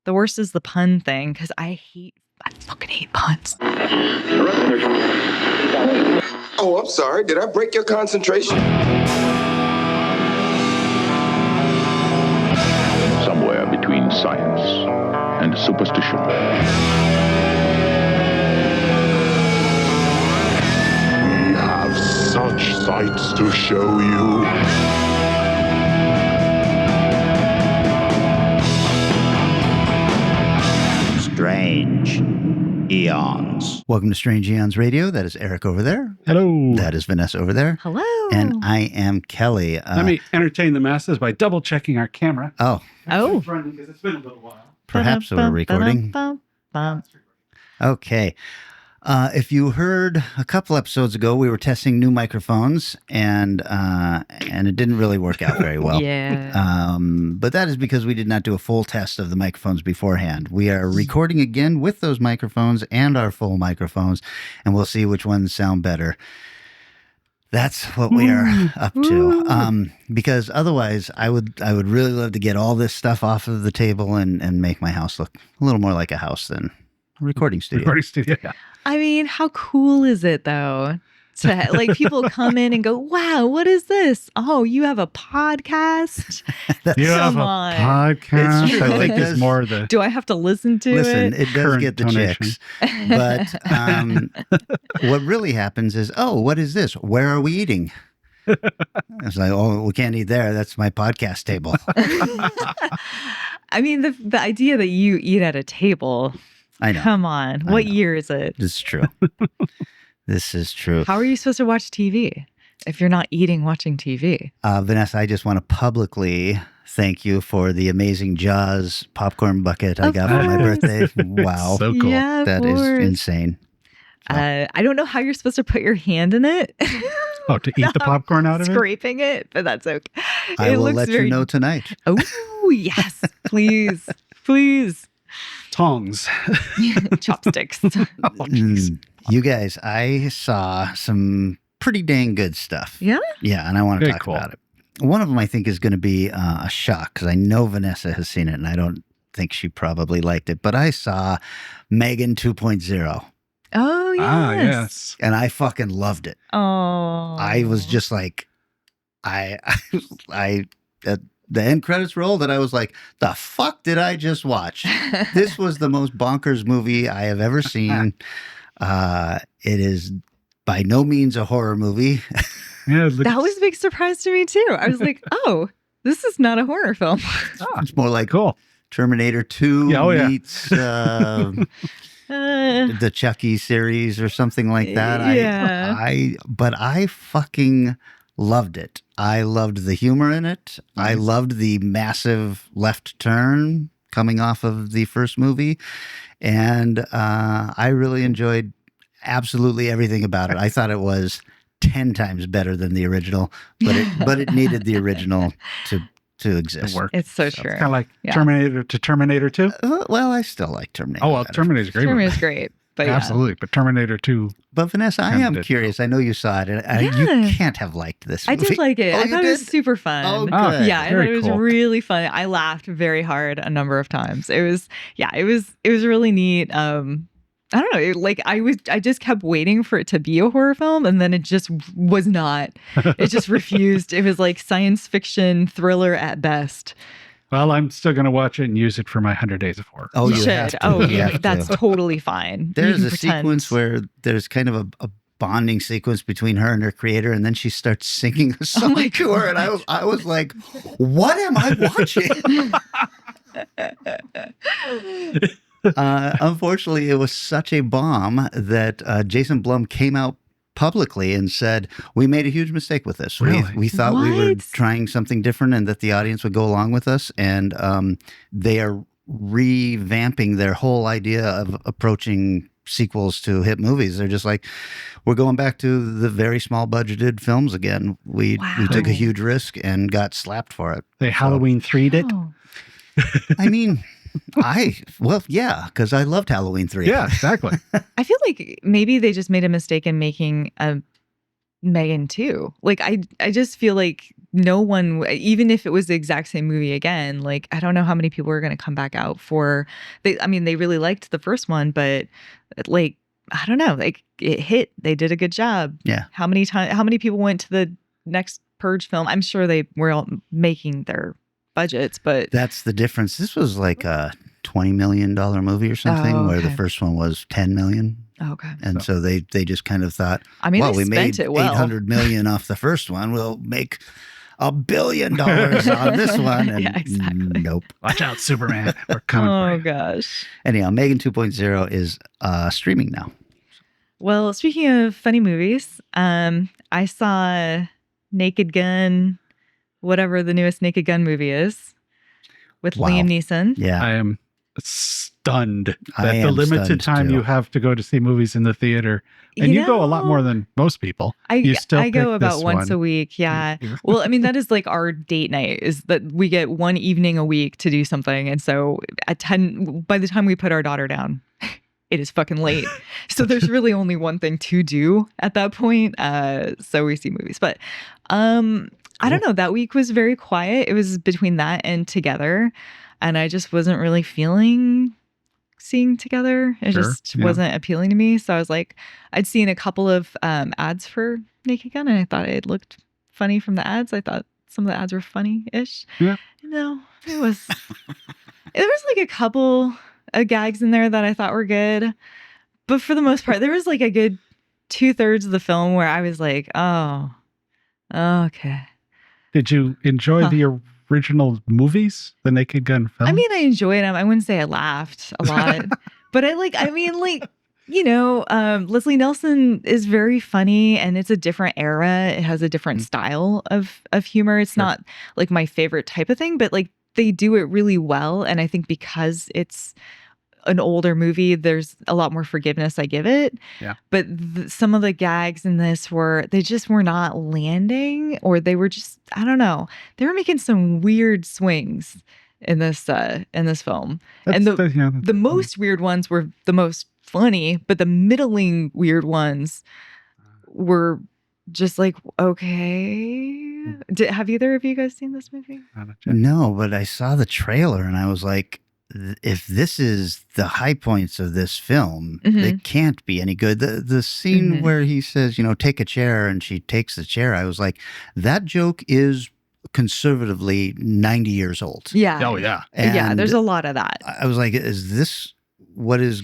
The worst is the pun thing because I fucking hate puns. Oh, I'm sorry. Did I break your concentration? Somewhere between science and superstition. We have such sights to show you. Strange Eons. Welcome to Strange Eons Radio. That is Eric over there. Hello. That is Vanessa over there. Hello. And I am Kelly. Let me entertain the masses by double checking our camera. Oh, Oh. Because it's been a little while. perhaps we're recording. Okay. If you heard a couple episodes ago, we were testing new microphones, and it didn't really work out very well. Yeah. But that is because we did not do a full test of the microphones beforehand. We are recording again with those microphones and our full microphones, and we'll see which ones sound better. That's what we are up to. Because otherwise, I would really love to get all this stuff off of the table and make my house look a little more like a house than a recording studio. Recording studio, yeah. I mean, how cool is it though? To like people come in and go, "Wow, what is this? Oh, you have a podcast? You have Come a on. podcast. It's true. I think It does- it's more the Do I have to listen to Listen, it?" it does Current get the donation. chicks. But what really happens is, oh, what is this? Where are we eating? It's like, oh, we can't eat there. That's my podcast table. I mean, the idea that you eat at a table. I know. Come on. I What know. year is it? This is true. This is true. How are you supposed to watch TV if you're not eating watching TV? Vanessa, I just want to publicly thank you for the amazing Jaws popcorn bucket I Of got for my course. birthday. Wow. so cool. Yeah, of That is course. insane. I don't know how you're supposed to put your hand in it. Oh, to eat the popcorn out of it? Scraping it, but that's okay. I It will looks let very- you know tonight. Oh, yes. Please. Please. Tongs. Chopsticks. Oh, jeez. You guys, I saw some pretty dang good stuff. Yeah? Yeah, and I want to Very talk cool. about it. One of them I think is going to be a shock because I know Vanessa has seen it and I don't think she probably liked it. But I saw Megan 2.0 Oh, yes. Ah, yes. and I fucking loved it. Oh. I was just like, the end credits rolled and I was like, the fuck did I just watch? This was the most bonkers movie I have ever seen. It is by no means a horror movie. Yeah, it looks- That was a big surprise to me, too. I was like, oh, this is not a horror film. It's more like cool. Terminator 2 Yeah, oh, yeah. meets Uh, the Chucky series or something like that. Yeah. But I fucking loved it. I loved the humor in it. I loved the massive left turn coming off of the first movie. And I really enjoyed absolutely everything about it. I thought it was 10 times better than the original, but it needed the original to exist. To work. It's so It's true. kind of like Yeah. Terminator to Terminator 2. Well, I still like Terminator. Oh, well, better. Terminator's a great. Terminator movie. is great. But yeah. Absolutely. But Terminator 2. But Vanessa, I Kinda am did. curious. I know you saw it, and Yeah. you can't have liked this I movie. did like it. Oh, I you thought it was did? super fun. Oh, Ah, good. Yeah, I thought very it was cool. really fun. I laughed very hard a number of times. It was really neat. I don't know. I just kept waiting for it to be a horror film, and then it just was not. It just refused. It was like science fiction thriller at best. Well, I'm still going to watch it and use it for my 100 Days of Horror. Oh, you you should. have to. Oh, You have that's to. totally fine. There's You a can pretend. sequence where there's kind of a bonding sequence between her and her creator, and then she starts singing a song my to her, and I was like, "What am I watching?" Unfortunately, it was such a bomb that Jason Blum came out publicly and said, "We made a huge mistake with this. Really? We thought we were What? trying something different and that the audience would go along with us, and they are revamping their whole idea of approaching sequels to hit movies. They're just like, we're going back to the very small budgeted films again. We took a Wow. huge risk and got slapped for it. They Halloween 3'd it. Oh. I mean, yeah, because I loved Halloween 3. Yeah, exactly. I feel like maybe they just made a mistake in making a Megan 2. Like I just feel like no one, even if it was the exact same movie again, like I don't know how many people are going to come back out for. I mean, they really liked the first one, but like I don't know, like it hit. They did a good job. Yeah. How many people went to the next Purge film? I'm sure they were all making their budgets, but That's the difference. This was like a $20 million movie or something, Oh, where the okay. first one was $10 million. okay. And so they just kind of thought, I mean, well, they we spent made it well. $800 million off the first one. We'll make $1 billion on this one. And Yeah, exactly. nope. Watch out, Superman. We're coming for Oh you. gosh. Anyhow, Megan 2.0 is streaming now. Well, speaking of funny movies, I saw Naked Gun, whatever the newest Naked Gun movie is, with Wow. Liam Neeson. Yeah. I am stunned I that the am limited stunned, time too. you have to go to see movies in the theater, and you go a lot more than most people. You still I go pick about this once one. a week. Yeah. You- Well, I mean, that is like our date night, is that we get one evening a week to do something. And so at 10, by the time we put our daughter down, it is fucking late. So there's really only one thing to do at that point. So we see movies. But I don't know. That week was very quiet. It was between that and Together. And I just wasn't really feeling seeing Together. It Sure, just yeah. wasn't appealing to me. So I was like, I'd seen a couple of ads for Naked Gun, and I thought it looked funny from the ads. I thought some of the ads were funny-ish. Yeah. No, it was. There was like a couple of gags in there that I thought were good, but for the most part, there was like a good 2/3 of the film where I was like, oh, okay. Did you enjoy Huh. the original movies, the Naked Gun film? I mean, I enjoyed them. I wouldn't say I laughed a lot, but Leslie Nelson is very funny, and it's a different era. It has a different style of humor. It's Sure. not like my favorite type of thing, but like they do it really well. And I think because it's an older movie, there's a lot more forgiveness I give it. Yeah. But some of the gags in this they just were not landing, or they were just, I don't know. They were making some weird swings in this film. And the most weird ones were the most funny, but the middling weird ones were just like, okay. Have either of you guys seen this movie? No, but I saw the trailer and I was like, if this is the high points of this film, it can't be any good. The scene where he says, take a chair, and she takes the chair, I was like, that joke is conservatively 90 years old. Yeah. Oh, yeah. Yeah, And there's a lot of that. I was like, is this what is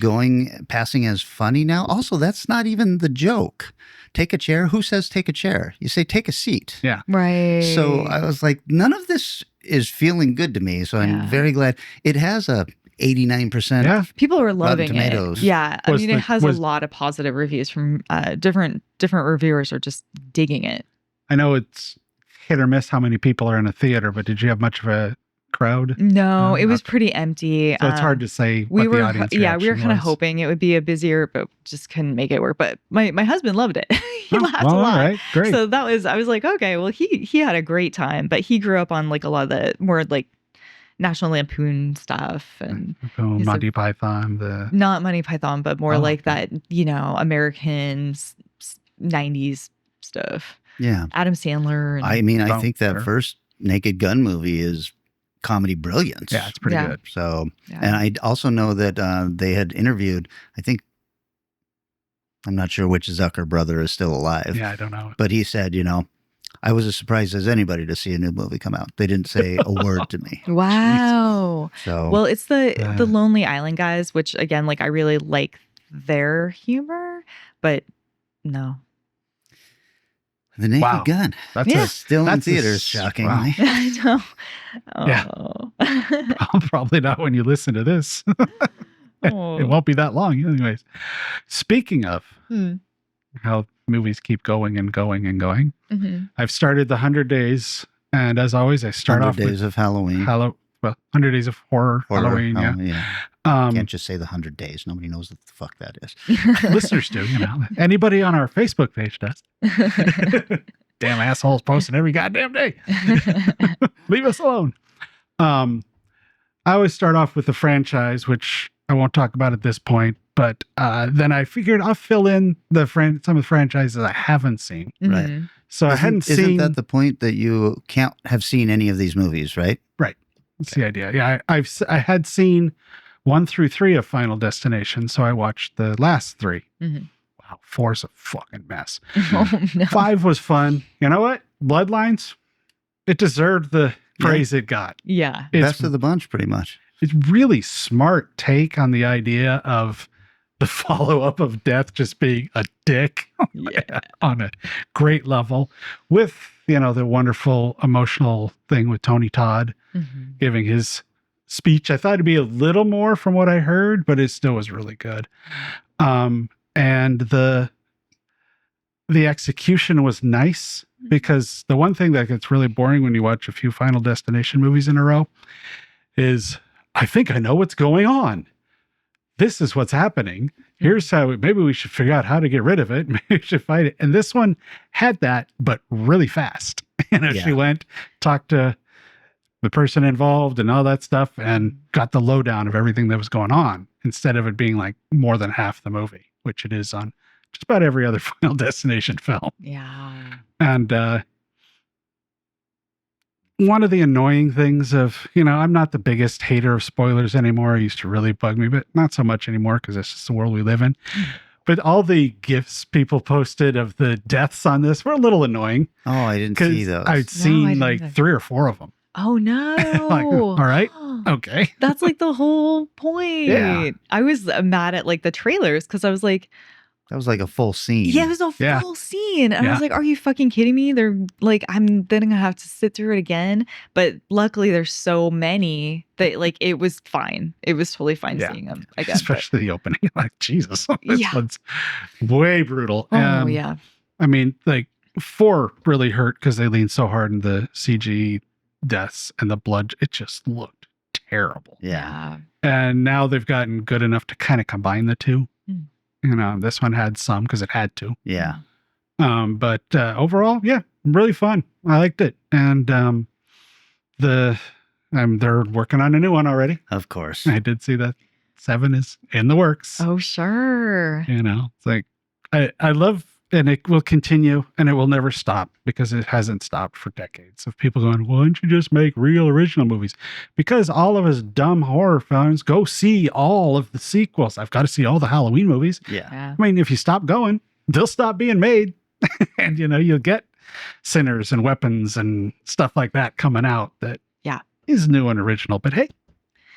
passing as funny now? Also, that's not even the joke. Take a chair. Who says take a chair? You say take a seat. Yeah. Right. So I was like, none of this is feeling good to me. So I'm Yeah. very glad. It has a 89%. Yeah. People are loving Tomatoes. it. Yeah. I Was mean, it has a lot of positive reviews from different reviewers are just digging it. I know it's hit or miss how many people are in a theater, but did you have much of a crowd? No, it was Okay. pretty empty. So it's hard to say We what the were, audience we were reaction kind of was. hoping it would be a busier, but just couldn't make it work. But my husband loved it. He Oh, laughed well, a lot. all right, great. So I was like, okay, well, he had a great time, but he grew up on like a lot of the more like National Lampoon stuff and Oh, he's Monty Python, not Monty Python, but more Oh, like that, American 90s stuff. Yeah. Adam Sandler. And, I mean, I Oh, think that sure. first Naked Gun movie is comedy brilliance. yeah, it's pretty Yeah. good. So, yeah. and I also know that they had interviewed, I think, I'm not sure which Zucker brother is still alive, Yeah, I don't know. but he said, I was as surprised as anybody to see a new movie come out. They didn't say a word to me. Wow. So, Well, it's the Yeah. Lonely Island guys, which again, like I really like their humor, but no. The Naked Wow. Gun. That's Yeah. Still in That's a theaters, s- shockingly. I know. Yeah. Oh. probably not when you listen to this. Oh. It won't be that long, anyways. Speaking of Hmm. how movies keep going and going and going, Mhm. I've started the 100 Days, and as always, I start 100 off Days with of Halloween. 100 Days of Horror, Halloween. Yeah. Oh, yeah. Um, Can't just say the 100 Days. Nobody knows what the fuck that is. listeners do, Anybody on our Facebook page does. Damn assholes posting every goddamn day. Leave us alone. I always start off with the franchise, which I won't talk about at this point. But then I figured I'll fill in some of the franchises I haven't seen. Right. Mhm. So I hadn't seen. Isn't that the point that you can't have seen any of these movies, right? Right. That's the idea. Yeah, I had seen 1 through 3 of Final Destination, so I watched the last 3. Mhm. Wow, 4's a fucking mess. Oh no. 5 was fun. You know what? Bloodlines, it deserved the praise it got. Yeah. Best of the bunch, pretty much. It's really smart take on the idea of the follow-up of Death just being a dick Yeah. on a great level, with the wonderful emotional thing with Tony Todd Mhm. giving his speech. I thought it'd be a little more from what I heard, but it still was really good. And the execution was nice, because the one thing that gets really boring when you watch a few Final Destination movies in a row is, I think I know what's going on. This is what's happening. Here's how, maybe we should figure out how to get rid of it. Maybe we should fight it. And this one had that, but really fast. She went, talked to the person involved and all that stuff, and got the lowdown of everything that was going on, instead of it being like more than half the movie, which it is on just about every other Final Destination film. Yeah. And one of the annoying things of, I'm not the biggest hater of spoilers anymore. It used to really bug me, but not so much anymore, because that's just the world we live in. But all the GIFs people posted of the deaths on this were a little annoying. Oh, I didn't see those. I'd I seen didn't like either. 3 or 4 of them. Oh no. Like, all right. Okay. That's like the whole point. Yeah. I was mad at like the trailers, because I was like, That was like a full scene. yeah, it was a Yeah. full scene. And I Yeah. was like, are you fucking kidding me? They're like, I'm then gonna have to sit through it again. But luckily there's so many that like it was fine. It was totally fine Yeah. seeing them again. but- Especially the opening. Like, Jesus, this Yeah. one's way brutal. Oh yeah. I mean, like 4 really hurt because they leaned so hard in the CG deaths and the blood. It just looked terrible. Yeah. And now they've gotten good enough to kind of combine the two. Mm. This one had some because it had to. Yeah. But overall, yeah, really fun. I liked it. And they're working on a new one already. Of course. I did see that 7 is in the works. Oh sure. It's like, I love, and it will continue, and it will never stop, because it hasn't stopped for decades of people going, why don't you just make real original movies? Because all of us dumb horror fans go see all of the sequels. I've got to see all the Halloween movies. Yeah. Yeah. I mean, if you stop going, they'll stop being made. And, you'll get Sinners and Weapons and stuff like that coming out that Yeah. is new and original. But hey,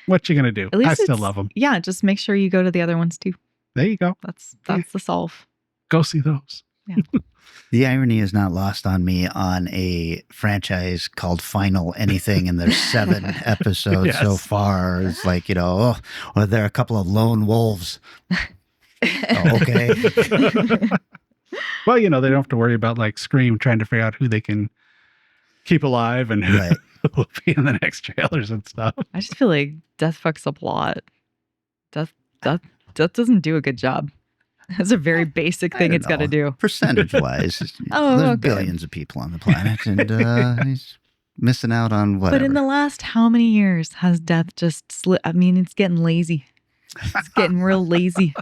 what you going to do? At least I still it's- love them. Yeah, just make sure you go to the other ones too. There you go. That's the solve. Go see those. The irony is not lost on me on a franchise called Final Anything, and there's 7 episodes so Yes. far. It's like, or there are a couple of lone wolves. Oh, okay. Well, they don't have to worry about like Scream trying to figure out who they can keep alive and who Right. will be in the next trailers and stuff. I just feel like death fucks up a lot. Death doesn't do a good job. That's a very basic I thing don't it's got to know. do. Percentage-wise, Oh, there's okay. billions of people on the planet, and he's missing out on whatever. But in the last how many years has death just slipped? I mean, it's getting lazy. It's getting real lazy.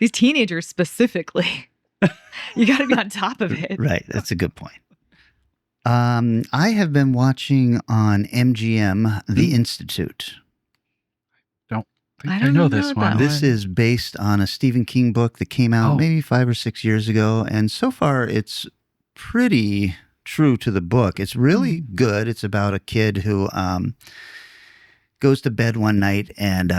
These teenagers specifically. You got to be on top of it. Right, that's a good point. I have been watching on MGM The Institute. I don't know know this that one. one. This is based on a Stephen King book that came out Oh. maybe 5 or 6 years ago. And so far, it's pretty true to the book. It's really good. It's about a kid who goes to bed one night and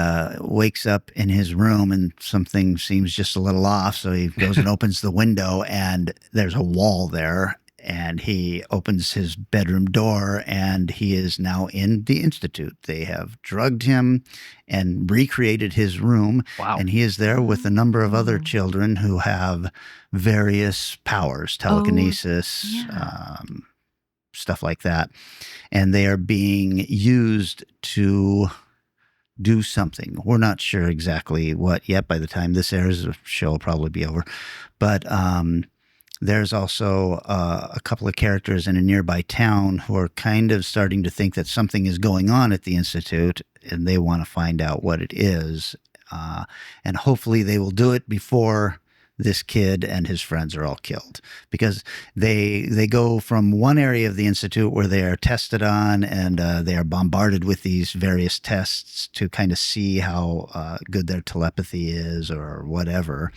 wakes up in his room, and something seems just a little off. So he goes and opens the window, and there's a wall there. And he opens his bedroom door, and he is now in the Institute. They have drugged him and recreated his room. Wow. And he is there with a number of other children who have various powers, telekinesis, yeah. stuff like that. And they are being used to do something. We're not sure exactly what yet. By the time this airs, the show will probably be over. But There's also a couple of characters in a nearby town who are kind of starting to think that something is going on at the Institute, and they want to find out what it is. And hopefully they will do it before this kid and his friends are all killed, because they go from one area of the Institute where they are tested on and they are bombarded with these various tests to kind of see how good their telepathy is or whatever.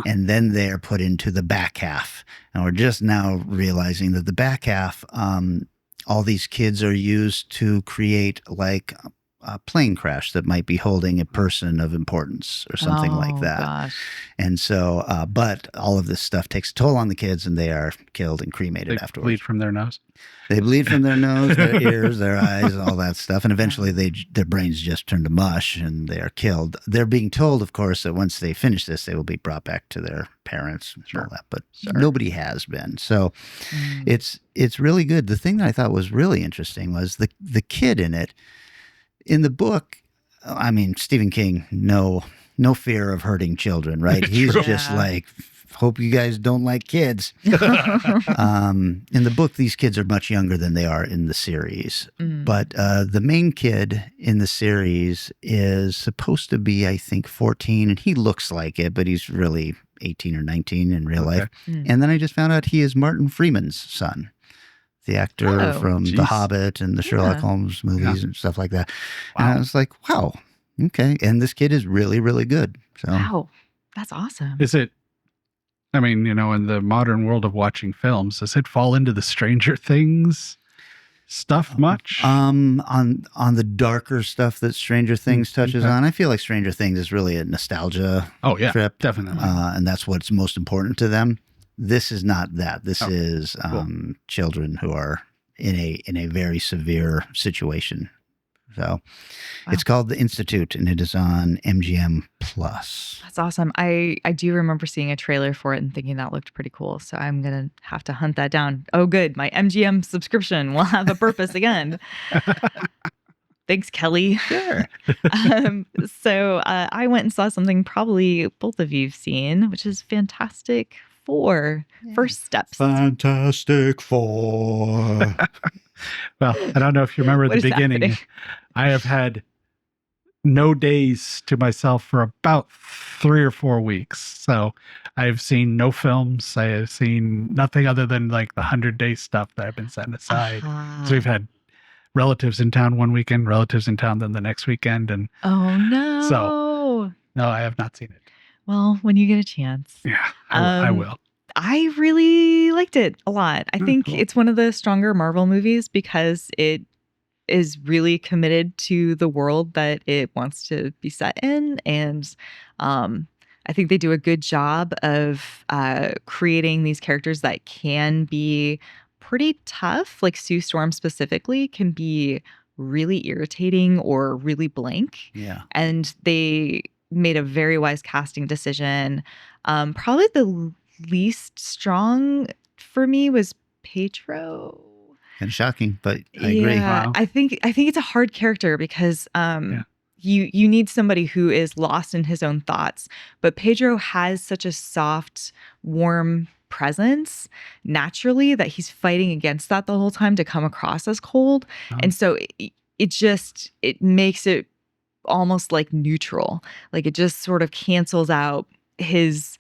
And then they are put into the back half. And we're just now realizing that the back half, all these kids are used to create like a plane crash that might be holding a person of importance or something like that. Gosh. And so, but all of this stuff takes a toll on the kids and they are killed and cremated They afterwards. bleed from their nose. They bleed from their nose, their ears, their eyes, all that stuff. And eventually their brains just turn to mush and they are killed. They're being told, of course, that once they finish this, they will be brought back to their parents and all that. But nobody has been. So it's really good. The thing that I thought was really interesting was the kid in it. In the book, I mean, Stephen King, no fear of hurting children, right? He's just like, hope you guys don't like kids. In the book, these kids are much younger than they are in the series. But the main kid in the series is supposed to be, I think, 14, and he looks like it, but he's really 18 or 19 in real life. And then I just found out he is Martin Freeman's son. The actor from The Hobbit and the Sherlock Holmes movies and stuff like that. Wow. And I was like, wow, okay. And this kid is really, really good. So, wow, that's awesome. Is it, I mean, you know, in the modern world of watching films, does it fall into the Stranger Things stuff much? On the darker stuff that Stranger Things touches on, I feel like Stranger Things is really a nostalgia trip. Definitely. And that's what's most important to them. This is not that. This is children who are in a very severe situation. So it's called The Institute, and it is on MGM Plus. That's awesome. I do remember seeing a trailer for it and thinking that looked pretty cool. So I'm going to have to hunt that down. Oh, good. My MGM subscription will have a purpose again. Thanks, Kelly. Sure. So I went and saw something probably both of you've seen, which is Fantastic Four, First Steps. Fantastic Four. Well, I don't know if you remember the beginning. Happening? I have had no days to myself for about 3 or 4 weeks. So I've seen no films. I have seen nothing other than like the 100-day stuff that I've been setting aside. So we've had relatives in town one weekend, relatives in town then the next weekend. And oh, no. So, no, I have not seen it. Well, when you get a chance. Yeah, I will. I really liked it a lot. I think cool. it's one of the stronger Marvel movies because it is really committed to the world that it wants to be set in. And I think they do a good job of creating these characters that can be pretty tough. Like Sue Storm specifically can be really irritating or really blank. Yeah. And they made a very wise casting decision. Probably the least strong for me was Pedro. And shocking, but I agree. Yeah, Wow. I think it's a hard character because you need somebody who is lost in his own thoughts. But Pedro has such a soft, warm presence naturally that he's fighting against that the whole time to come across as cold. And so it makes it almost like neutral. Like it just sort of cancels out his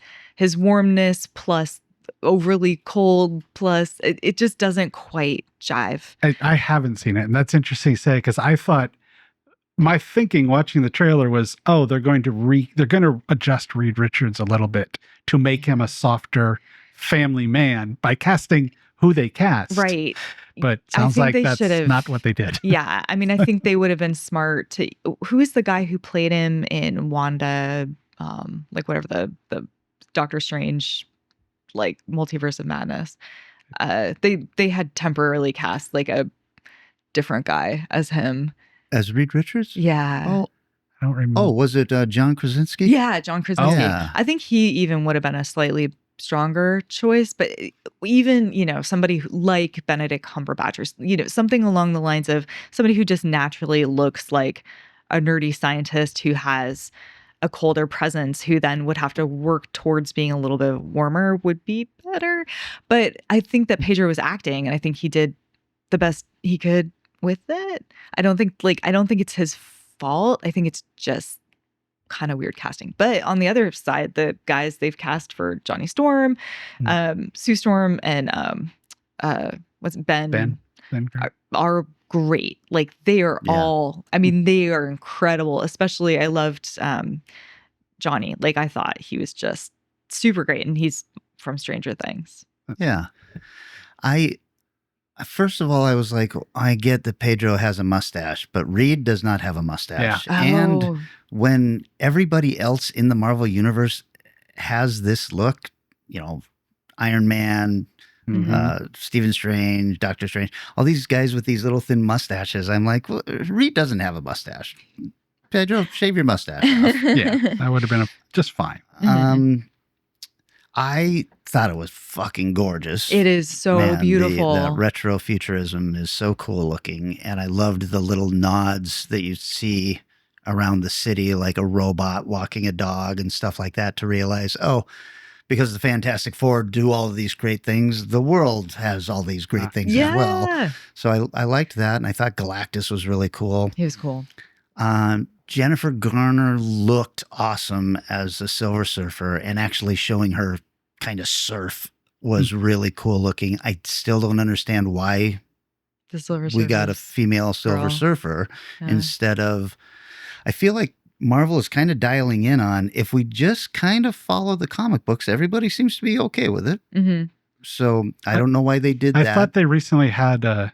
warmness plus overly cold plus it just doesn't quite jive. I haven't seen it, and that's interesting to say because I thought my thinking watching the trailer was, oh, they're going to adjust Reed Richards a little bit to make him a softer family man by casting who they cast. Right. But sounds like that's not what they did. Yeah. I mean, I think they would have been smart to. Who is the guy who played him in Wanda? Like whatever the Doctor Strange, like Multiverse of Madness. They had temporarily cast like a different guy as him. As Reed Richards? Yeah. Oh, I don't remember. oh, was it John Krasinski? Yeah, John Krasinski. Oh, yeah. I think he even would have been a slightly stronger choice, but even, somebody like Benedict Cumberbatch or, something along the lines of somebody who just naturally looks like a nerdy scientist who has a colder presence who then would have to work towards being a little bit warmer would be better. But I think that Pedro was acting, and I think he did the best he could with it. I don't think it's his fault. I think it's just kind of weird casting. But on the other side, the guys they've cast for Johnny Storm, Sue Storm, and what's it, Ben are great. Like they are all, I mean, they are incredible. Especially I loved Johnny. Like I thought he was just super great, and he's from Stranger Things. Yeah. First of all, I was like, I get that Pedro has a mustache, but Reed does not have a mustache. Yeah. And when everybody else in the Marvel Universe has this look, you know, Iron Man, Stephen Strange, Doctor Strange, all these guys with these little thin mustaches, I'm like, well, Reed doesn't have a mustache. Pedro, shave your mustache off. Yeah, that would have been just fine. I thought it was fucking gorgeous. It is so beautiful. The retro futurism is so cool looking. And I loved the little nods that you see around the city, like a robot walking a dog and stuff like that, to realize, oh, because the Fantastic Four do all of these great things, the world has all these great things as well. So I liked that. And I thought Galactus was really cool. He was cool. Jennifer Garner looked awesome as a Silver Surfer, and actually showing her kind of surf was really cool looking. I still don't understand why the Silver Surfer we got a female Silver Surfer instead of, I feel like Marvel is kind of dialing in on, if we just kind of follow the comic books, everybody seems to be okay with it. So I don't know why they did that. I thought they recently had a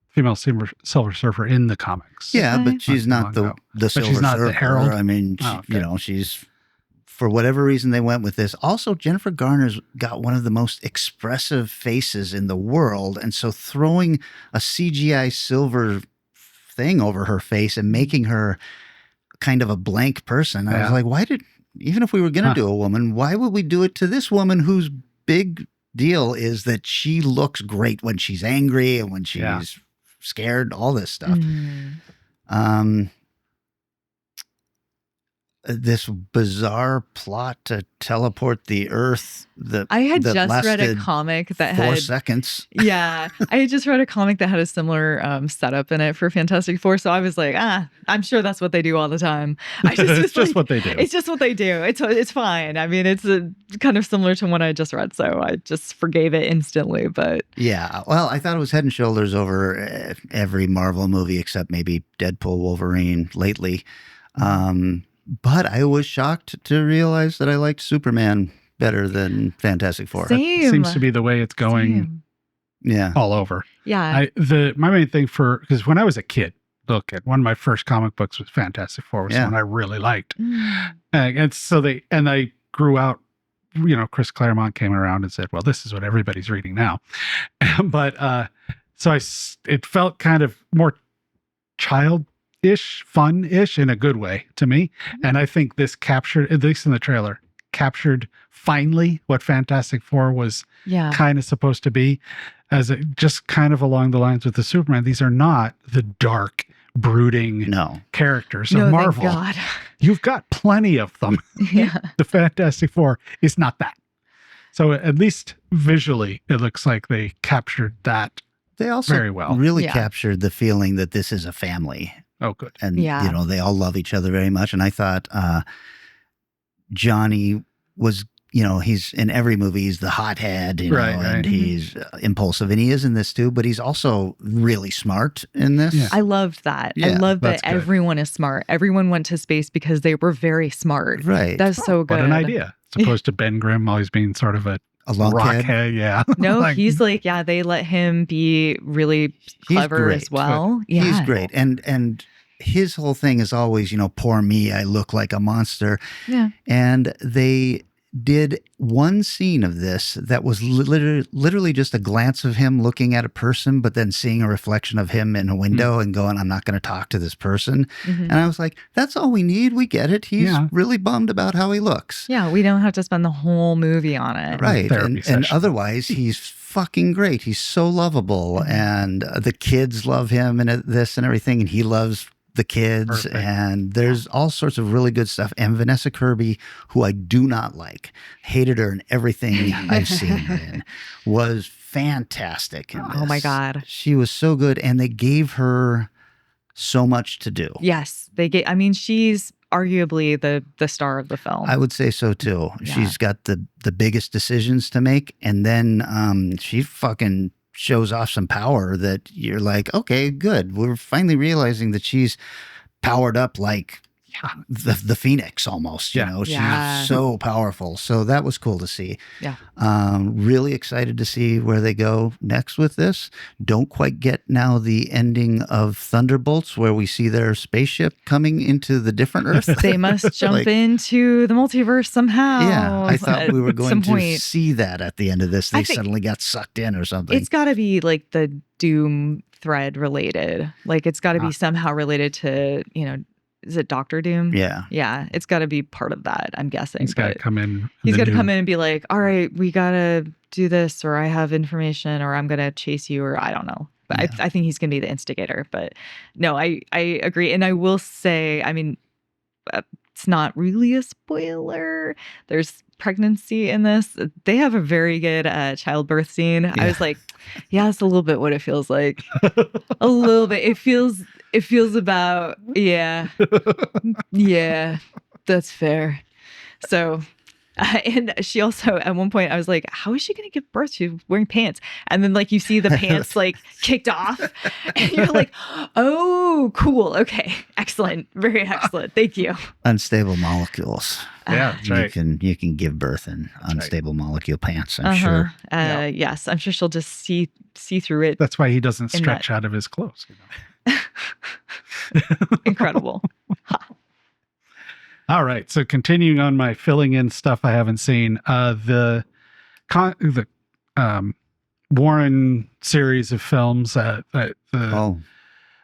female Silver Surfer in the comics. Yeah, but she's not the Silver she's not Surfer. the Herald. I mean, you know, she's, for whatever reason they went with this. Also, Jennifer Garner's got one of the most expressive faces in the world. And so throwing a CGI silver thing over her face and making her kind of a blank person, I was like, even if we were going to do a woman, why would we do it to this woman whose big deal is that she looks great when she's angry and when she's scared, all this stuff. This bizarre plot to teleport the Earth. I had just read a comic that had 4 seconds. Yeah, I had just read a comic that had a similar setup in it for Fantastic Four. So I was like, I'm sure that's what they do all the time. It's just what they do. It's just what they do. It's fine. I mean, it's kind of similar to what I just read, so I just forgave it instantly. But yeah, well, I thought it was head and shoulders over every Marvel movie except maybe Deadpool, Wolverine lately. But I was shocked to realize that I liked Superman better than Fantastic Four. Same. Seems to be the way it's going. Yeah, all over. Yeah. My main thing because when I was a kid, one of my first comic books was Fantastic Four, was one I really liked, and so I grew out. You know, Chris Claremont came around and said, "Well, this is what everybody's reading now," but it felt kind of more childish, fun-ish in a good way to me. And I think this captured, at least in the trailer, captured finally what Fantastic Four was kind of supposed to be, as just kind of along the lines with the Superman. These are not the dark, brooding characters of Marvel. Thank God. You've got plenty of them. The Fantastic Four is not that. So at least visually, it looks like they captured that they also very well. Really captured the feeling that this is a family. Oh, good. And, you know, they all love each other very much. And I thought Johnny was, you know, he's in every movie, he's the hothead, you know, and he's impulsive. And he is in this too, but he's also really smart in this. Yeah. I loved that. I love that everyone is smart. Everyone went to space because they were very smart. Right. That's so good. What an idea. As opposed to Ben Grimm always being sort of a lunkhead. Yeah. No, he's like, they let him be really clever as well. Yeah. He's great. And his whole thing is always, you know, poor me, I look like a monster. Yeah. And they did one scene of this that was literally just a glance of him looking at a person, but then seeing a reflection of him in a window and going, I'm not going to talk to this person. And I was like, that's all we need. We get it. He's really bummed about how he looks. Yeah, we don't have to spend the whole movie on it. Right. And otherwise, he's fucking great. He's so lovable. And the kids love him and this and everything. And he loves the kids, Perfect. and there's all sorts of really good stuff. And Vanessa Kirby, who I do not like, hated her in everything I've seen her in, was fantastic in this. Oh my God. She was so good, and they gave her so much to do. Yes, I mean, she's arguably the star of the film. I would say so too. Yeah. She's got the biggest decisions to make, and then she fucking shows off some power that you're like, okay, good. We're finally realizing that she's powered up like the Phoenix almost. You know, Yeah. she's so powerful. So that was cool to see. Yeah. Really excited to see where they go next with this. Don't quite get now the ending of Thunderbolts where we see their spaceship coming into the different Earth. They must jump Like- into the multiverse somehow. Yeah, I thought we were at some going to point. see that at the end of this. I They think- suddenly got sucked in or something. It's got to be like the Doom thread related. Like it's got to be somehow related to, is it Doctor Doom? Yeah. Yeah, it's got to be part of that, I'm guessing. He's got to But come in. he's got to come in and be like, all right, we got to do this, or I have information, or I'm going to chase you, or I don't know. But I think he's going to be the instigator. But no, I agree. And I will say, I mean, it's not really a spoiler. There's pregnancy in this. They have a very good childbirth scene. Yeah. I was like, yeah, that's a little bit what it feels like. A little bit. It feels about, yeah, that's fair. So, and she also, at one point, I was like, how is she going to give birth? She's wearing pants. And then, like, you see the pants, like, kicked off. And you're like, oh, cool. Okay. Excellent. Very excellent. Thank you. Unstable molecules. Yeah, that's right. You can give birth in unstable molecule pants, I'm Uh-huh. sure. Yes. I'm sure she'll just see through it. That's why he doesn't in stretch out of his clothes. Incredible. All right. So continuing on my filling in stuff I haven't seen, the Warren series of films. I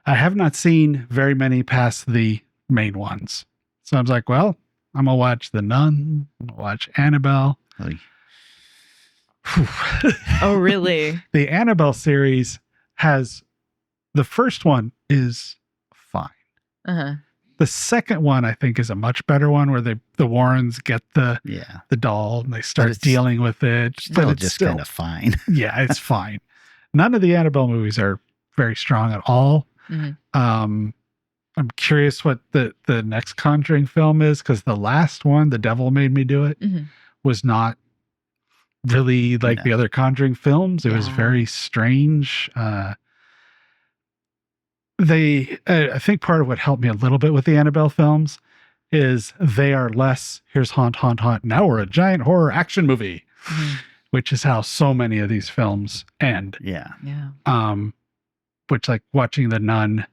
have not seen very many past the main ones. So I was like, well, I'm gonna watch The Nun. I'm gonna watch Annabelle. Oy. Oh, really? The Annabelle series has the first one is fine. Uh-huh. The second one, I think, is a much better one where the Warrens get the doll and they start it's dealing with it. Still But it's just still kind of fine. yeah, it's fine. None of the Annabelle movies are very strong at all. Mhm. I'm curious what the next Conjuring film is, because the last one, The Devil Made Me Do It, Mhm. was not really like No. the other Conjuring films. It was Yeah. very strange. I think part of what helped me a little bit with the Annabelle films is they are less, here's haunt, haunt, haunt. Now we're a giant horror action movie, Mhm. which is how so many of these films end. Yeah. Yeah. Which, like watching The Nun,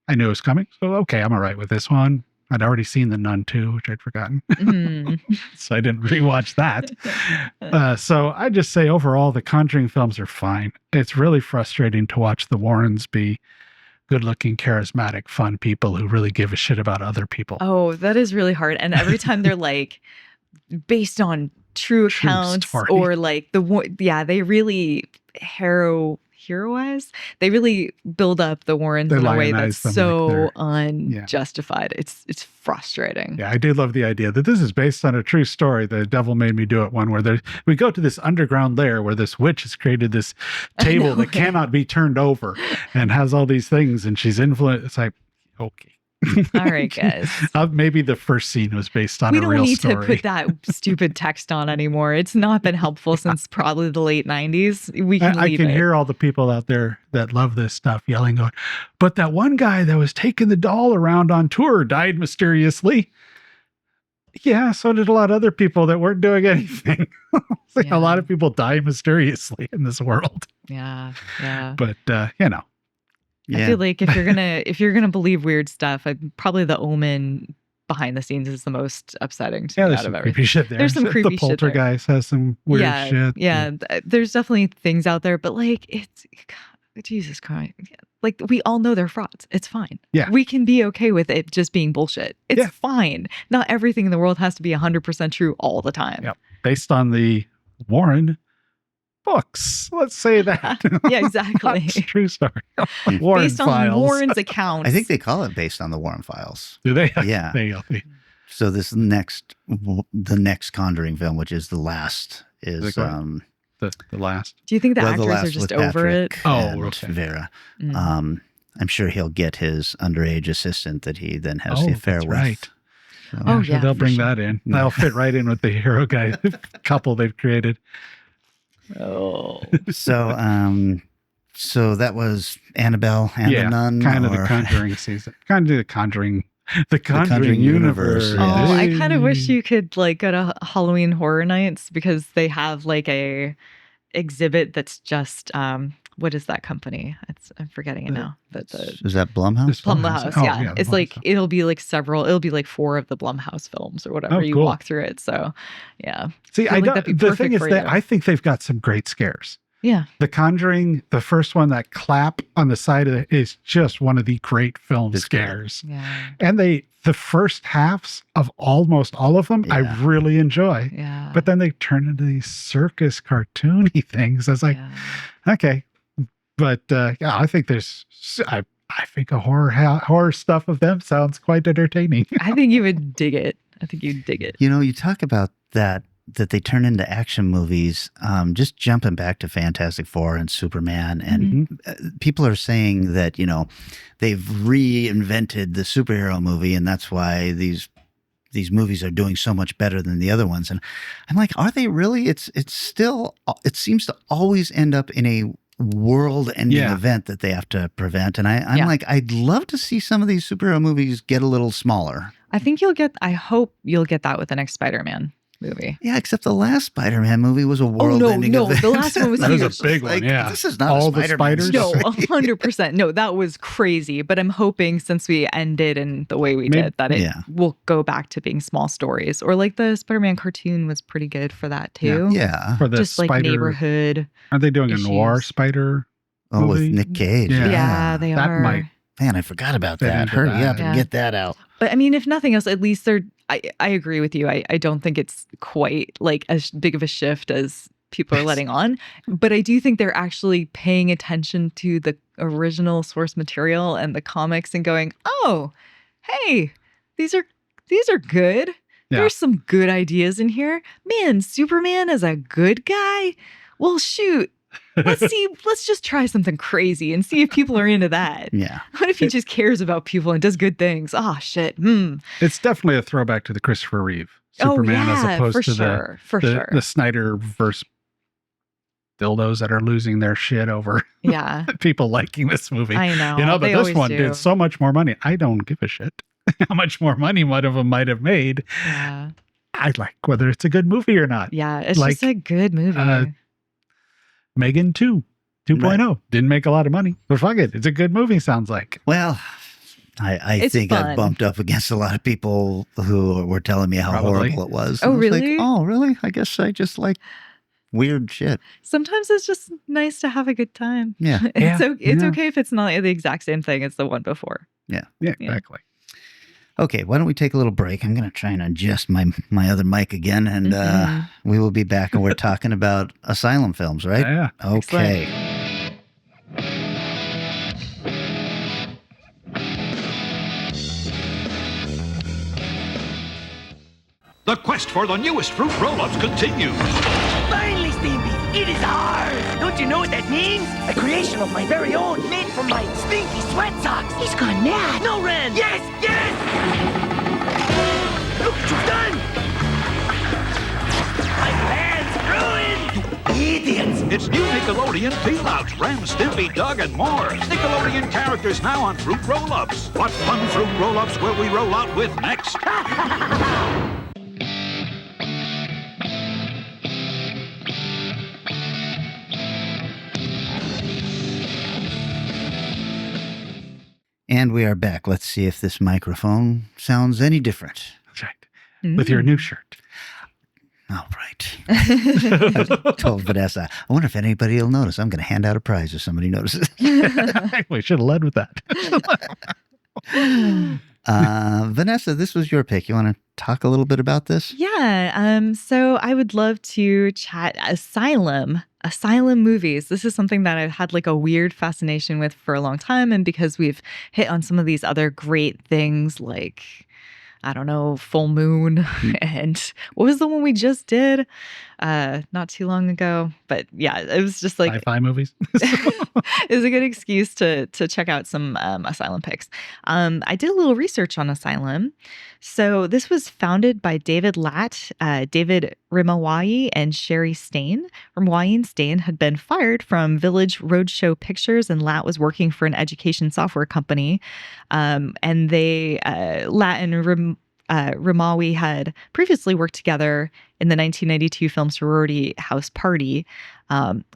I knew it was coming. So, okay, I'm all right with this one. I'd already seen The Nun 2, which I'd forgotten. Mhm. So I didn't rewatch that. So I just say overall, the Conjuring films are fine. It's really frustrating to watch the Warrens be good-looking, charismatic, fun people who really give a shit about other people. Oh, that is really hard. And every time they're like based on true True accounts story. or like they really heroize. They really build up the Warrens They in a way lionize that's them like so they're- unjustified. It's frustrating. Yeah, I do love the idea that this is based on a true story. The Devil Made Me Do It one where we go to this underground lair where this witch has created this table that cannot be turned over and has all these things, and she's influenced. It's like, okay. All right, guys. Maybe the first scene was based on We a don't real need story. to put that stupid text on anymore. It's not been helpful since probably the late 90s. We can I leave can it. hear all the people out there that love this stuff yelling, going, but that one guy that was taking the doll around on tour died mysteriously. Yeah, so did a lot of other people that weren't doing anything. It's like Yeah. a lot of people die mysteriously in this world. Yeah. But I feel like if you're gonna believe weird stuff, probably The Omen behind the scenes is the most upsetting to me there's out some of creepy everything. shit there. There's some creepy the shit there. Poltergeist has some weird shit. Yeah, there's definitely things out there, but like Jesus Christ. Like we all know they're frauds. It's fine. Yeah. We can be okay with it just being bullshit. It's Yeah. fine. Not everything in the world has to be 100% true all the time. Yep. Based on the Warren books. Let's say that. Yeah, exactly. That's a true story. Warren Based on Files. Warren's accounts. I think they call it based on the Warren Files. Do they? Yeah. They So the next Conjuring film, which is the last, is the last. Do you think the actors last are just with over it? Patrick Oh, and okay. Vera. Mm. I'm sure he'll get his underage assistant that he then has the affair that's with. right. So- Oh, Sure yeah, they'll for bring sure. that in. Yeah. That'll fit right in with the hero guy couple they've created. Oh. So that was Annabelle and the Nun. kind of or- the Conjuring season. Kind of the Conjuring Conjuring universe. universe, Oh, yeah. I kind of wish you could like go to Halloween Horror Nights because they have like a exhibit that's just what is that company? I'm forgetting it now. But the Is that Blumhouse? It's Blumhouse, Oh, yeah. the It's like Blumhouse. it'll be like 4 of the Blumhouse films or whatever Oh, you cool. walk through it. So yeah. See, feel I like don't, that'd be the perfect thing is for that you. I think they've got some great scares. Yeah. The Conjuring, the first one, that clap on the side of it is just one of the great film It's good. scares. Yeah. And the first halves of almost all of them, I Yeah. really enjoy. Yeah. But then they turn into these circus cartoony things. I was like, yeah. okay. But yeah, I think I think a horror stuff of them sounds quite entertaining. I think you would dig it. I think you'd dig it. You know, you talk about that they turn into action movies. Just jumping back to Fantastic Four and Superman, and people are saying that, you know, they've reinvented the superhero movie, and that's why these movies are doing so much better than the other ones. And I'm like, are they really? It's still, it seems to always end up in a world-ending Yeah. event that they have to prevent. And I'm Yeah. like, I'd love to see some of these superhero movies get a little smaller. I hope you'll get that with the next Spider-Man movie. Yeah, except the last Spider-Man movie was a world-ending no, event. the last one was That was a huge. big one, Like, yeah. This is not All a the Spider-Man spiders? No, story. 100%. No, that was crazy. But I'm hoping since we ended in the way we Maybe- did, that it Yeah. will go back to being small stories. Or like the Spider-Man cartoon was pretty good for that too. Yeah. For the Just like spider, neighborhood. Are they doing a noir issues. spider? Oh, with movie? Nick Cage. Yeah. Yeah, they That are. might- Man, I forgot about They that. didn't do Hurry that. up and Yeah. get that out. But I mean, if nothing else, at least I agree with you. I don't think it's quite like as big of a shift as people are letting on. But I do think they're actually paying attention to the original source material and the comics and going, oh, hey, these are good. Yeah. There's some good ideas in here. Man, Superman is a good guy. Well, shoot. Let's just try something crazy and see if people are into that. Yeah. What if he just cares about people and does good things? Oh, shit. It's definitely a throwback to the Christopher Reeve Superman, oh, yeah, as opposed for to sure. For the sure. Snyder verse dildos that are losing their shit over Yeah. people liking this movie. I know. You know, but They this always one do. did so much more money. I don't give a shit how much more money one of them might have made. Yeah. I like whether it's a good movie or not. Yeah. It's Like, just a good movie. Megan 2.0 didn't make a lot of money, but fuck it, it's a good movie. Sounds like. Well, I It's think I fun. bumped up against a lot of people who were telling me how Probably. horrible it was. Oh, And I was really? Like, oh, really? I guess I just like weird shit. Sometimes it's just nice to have a good time. Yeah. Yeah, It's yeah. okay if it's not the exact same thing as the one before. Yeah, Yeah. exactly. Okay, why don't we take a little break? I'm going to try and adjust my other mic again, and we will be back, and we're talking about Asylum Films, right? Yeah. Okay. The quest for the newest fruit roll-ups continues. Finally, Stimpy! It is ours! Don't you know what that means? A creation of my very own, made from my stinky sweat socks! He's gone mad! No, Ren! Yes! Yes! Look what you've done! My plan's ruined! You idiots! It's new Nickelodeon Peel-Outs, Ram, Stimpy, Doug, and more. Nickelodeon characters now on fruit roll-ups. What fun fruit roll-ups will we roll out with next? And we are back. Let's see if this microphone sounds any different. That's right. With your new shirt. All right. I told Vanessa, I wonder if anybody will notice. I'm going to hand out a prize if somebody notices. We should have led with that. Vanessa, this was your pick. You want to talk a little bit about this? Yeah. So I would love to chat Asylum movies. This is something that I've had like a weird fascination with for a long time. And because we've hit on some of these other great things like, I don't know, Full Moon and what was the one we just did not too long ago? But yeah, it was just like sci-fi movies. is a good excuse to check out some Asylum picks. I did a little research on Asylum. So this was founded by David Latt, David Rimawai, and Sherry Stain. Rimawai and Stain had been fired from Village Roadshow Pictures, and Latt was working for an education software company. And they, Latt and Rimawi had previously worked together in the 1992 film Sorority House Party.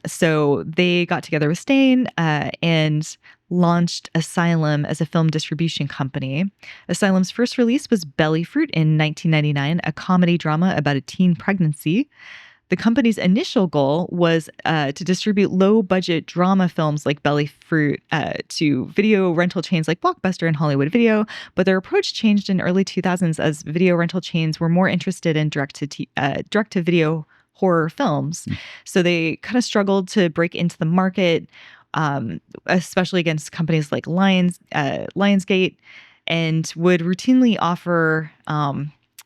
So they got together with Stain and launched Asylum as a film distribution company. Asylum's first release was Belly Fruit in 1999, a comedy drama about a teen pregnancy. The company's initial goal was to distribute low-budget drama films like Belly Fruit to video rental chains like Blockbuster and Hollywood Video, but their approach changed in early 2000s as video rental chains were more interested in direct-to-video horror films. So they kind of struggled to break into the market, especially against companies like Lionsgate, and would routinely offer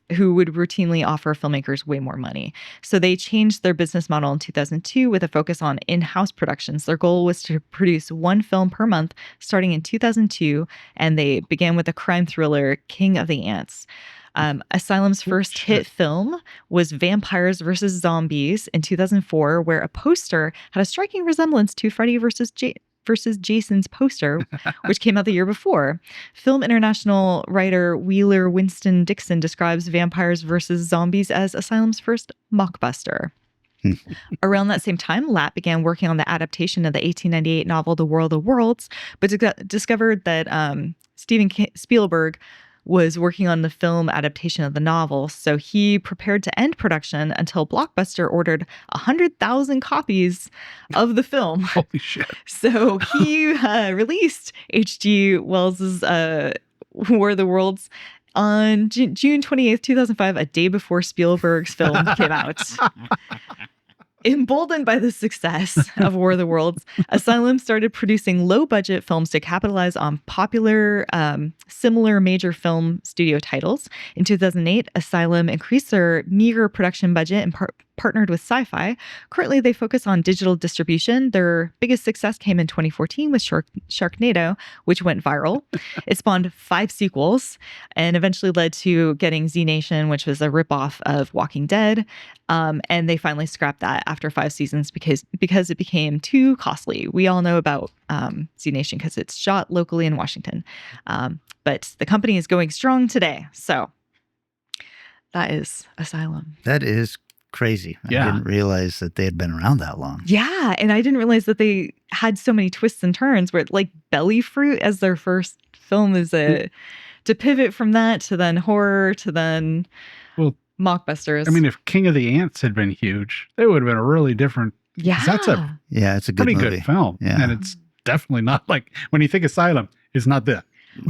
filmmakers way more money. So they changed their business model in 2002 with a focus on in-house productions. Their goal was to produce one film per month starting in 2002, and they began with the crime thriller King of the Ants. Asylum's first hit film was Vampires vs. Zombies in 2004, where a poster had a striking resemblance to Freddy versus Jason's poster, which came out the year before. Film International writer Wheeler Winston Dixon describes Vampires vs. Zombies as Asylum's first mockbuster. Around that same time, Latt began working on the adaptation of the 1898 novel The World of Worlds, but discovered that Steven Spielberg was working on the film adaptation of the novel, so he prepared to end production until Blockbuster ordered 100,000 copies of the film. Holy shit. So he released H.G. Wells's War of the Worlds on June 28th, 2005, a day before Spielberg's film came out. Emboldened by the success of War of the Worlds, Asylum started producing low-budget films to capitalize on popular, similar major film studio titles. In 2008, Asylum increased their meager production budget and partnered with Sci-Fi. Currently, they focus on digital distribution. Their biggest success came in 2014 with Sharknado, which went viral. It spawned 5 sequels and eventually led to getting Z Nation, which was a ripoff of Walking Dead. And they finally scrapped that after 5 seasons because it became too costly. We all know about Z Nation because it's shot locally in Washington. But the company is going strong today. So that is Asylum. That is crazy. I didn't realize that they had been around that long. Yeah, and I didn't realize that they had so many twists and turns where like Belly Fruit as their first film is to pivot from that to then horror to then mockbusters. I mean, if King of the Ants had been huge, they would have been a really different. Yeah. That's it's a good pretty movie. good film. Yeah. And it's definitely not like when you think Asylum, it's not that.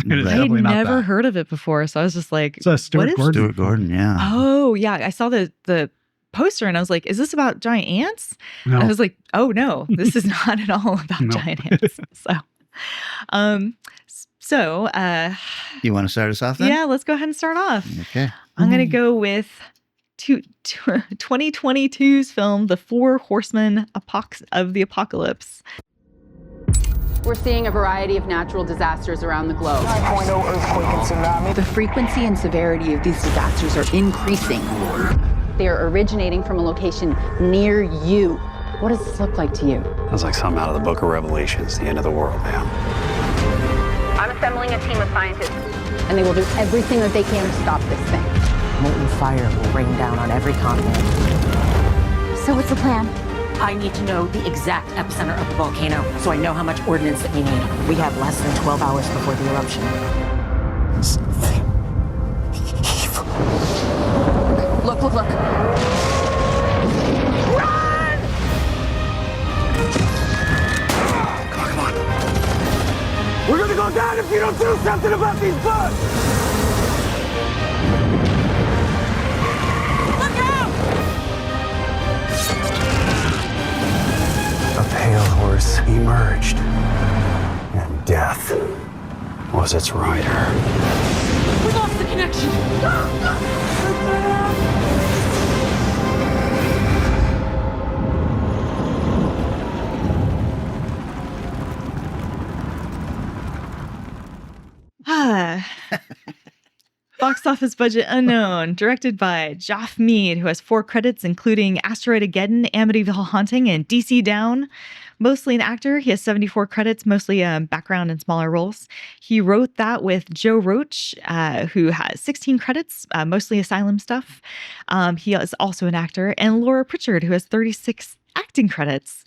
It is I had definitely not never that. heard of it before, so I was just like, It's Stuart Gordon. Stuart Gordon, yeah. Oh, yeah. I saw the poster and I was like, is this about giant ants? No. And I was like, oh no, this is not at all about giant ants. So, you want to start us off then? yeah, let's go ahead and start off. Okay. I'm going to go with 2022's film, The Four Horsemen of the Apocalypse. We're seeing a variety of natural disasters around the globe. 9.0 earthquake and tsunami. The frequency and severity of these disasters are increasing. They are originating from a location near you. What does this look like to you? Sounds like something out of the Book of Revelations, the end of the world, man. I'm assembling a team of scientists, and they will do everything that they can to stop this thing. Molten fire will rain down on every continent. So what's the plan? I need to know the exact epicenter of the volcano so I know how much ordnance that we need. We have less than 12 hours before the eruption. Something evil. Look. Run! Come on. We're gonna go down if you don't do something about these bugs! Rider. We lost the connection. Box office budget unknown. Directed by Joff Mead, who has 4 credits, including Asteroidageddon, Amityville Haunting, and DC Down. Mostly an actor, he has 74 credits, mostly background and smaller roles. He wrote that with Joe Roach, who has 16 credits, mostly Asylum stuff. He is also an actor. And Laura Pritchard, who has 36 acting credits.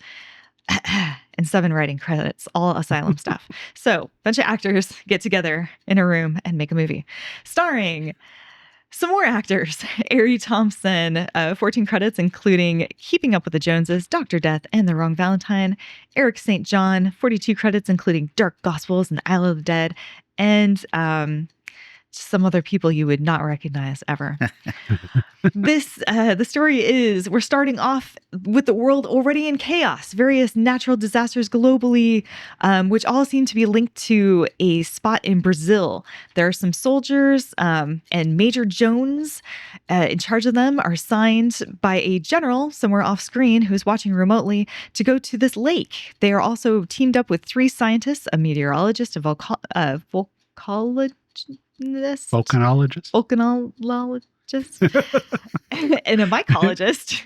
And 7 writing credits, all Asylum stuff. So, a bunch of actors get together in a room and make a movie. Starring some more actors. Ari Thompson, 14 credits, including Keeping Up with the Joneses, Dr. Death, and The Wrong Valentine. Eric St. John, 42 credits, including Dark Gospels and Isle of the Dead. And some other people you would not recognize ever. The story is, we're starting off with the world already in chaos, various natural disasters globally, which all seem to be linked to a spot in Brazil. There are some soldiers, and Major Jones, in charge of them, are signed by a general somewhere off screen who's watching remotely to go to this lake. They are also teamed up with 3 scientists, a meteorologist, a volcanologist, and a mycologist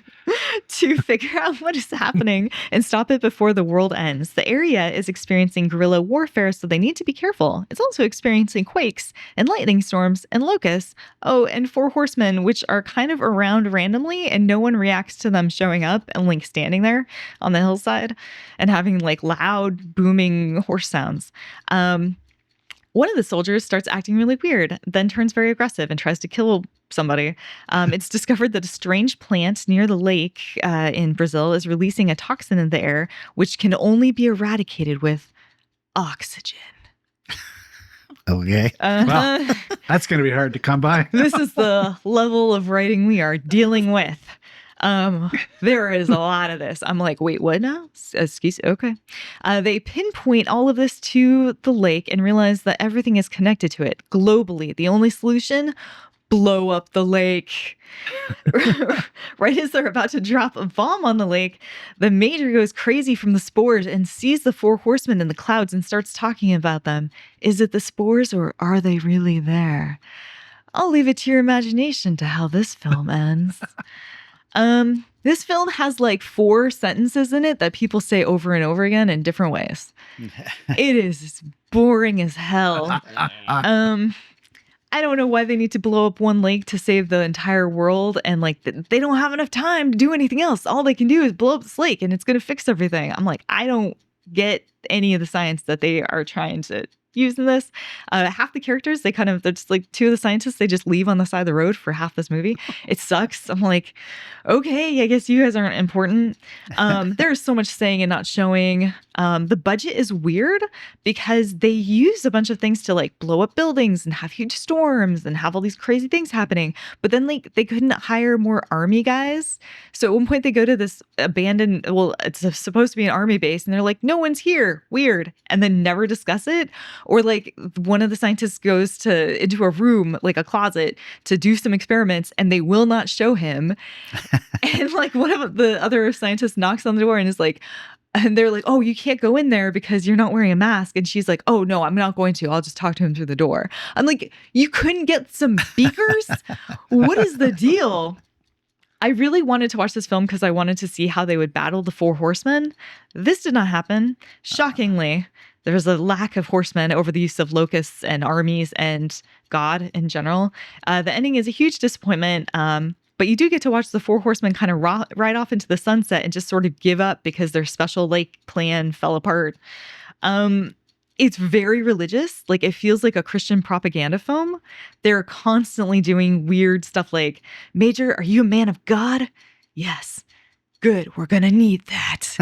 to figure out what is happening and stop it before the world ends. The area is experiencing guerrilla warfare, so they need to be careful. It's also experiencing quakes and lightning storms and locusts. Oh, and 4 horsemen, which are kind of around randomly, and no one reacts to them showing up and like standing there on the hillside and having like loud, booming horse sounds. One of the soldiers starts acting really weird, then turns very aggressive and tries to kill somebody. It's discovered that a strange plant near the lake in Brazil is releasing a toxin in the air, which can only be eradicated with oxygen. Okay. Well, that's going to be hard to come by. This is the level of writing we are dealing with. There is a lot of this. I'm like, wait, what now? Excuse me. Okay. They pinpoint all of this to the lake and realize that everything is connected to it globally. The only solution, blow up the lake. Right as they're about to drop a bomb on the lake, the major goes crazy from the spores and sees the 4 horsemen in the clouds and starts talking about them. Is it the spores or are they really there? I'll leave it to your imagination to how this film ends. This film has like 4 sentences in it that people say over and over again in different ways. It is boring as hell. I don't know why they need to blow up one lake to save the entire world, and like they don't have enough time to do anything else. All they can do is blow up this lake and it's going to fix everything. I'm like, I don't get any of the science that they are trying to use in this. Half the characters, they're just like 2 of the scientists, they just leave on the side of the road for half this movie. It sucks. I'm like, okay, I guess you guys aren't important. There's so much saying and not showing. The budget is weird because they use a bunch of things to like blow up buildings and have huge storms and have all these crazy things happening. But then like they couldn't hire more army guys. So at one point they go to this abandoned, well, it's supposed to be an army base, and they're like, no one's here. Weird. And then never discuss it. Or like one of the scientists goes into a room, like a closet, to do some experiments, and they will not show him. And like one of the other scientists knocks on the door and is like, and they're like, oh, you can't go in there because you're not wearing a mask. And she's like, oh, no, I'm not going to. I'll just talk to him through the door. I'm like, you couldn't get some beakers? What is the deal? I really wanted to watch this film because I wanted to see how they would battle the 4 horsemen. This did not happen. Shockingly, there was a lack of horsemen over the use of locusts and armies and God in general. The ending is a huge disappointment. But you do get to watch the 4 horsemen kind of ride off into the sunset and just sort of give up because their special lake plan fell apart. It's very religious. Like, it feels like a Christian propaganda film. They're constantly doing weird stuff like, Major, are you a man of God? Yes. Good. We're going to need that.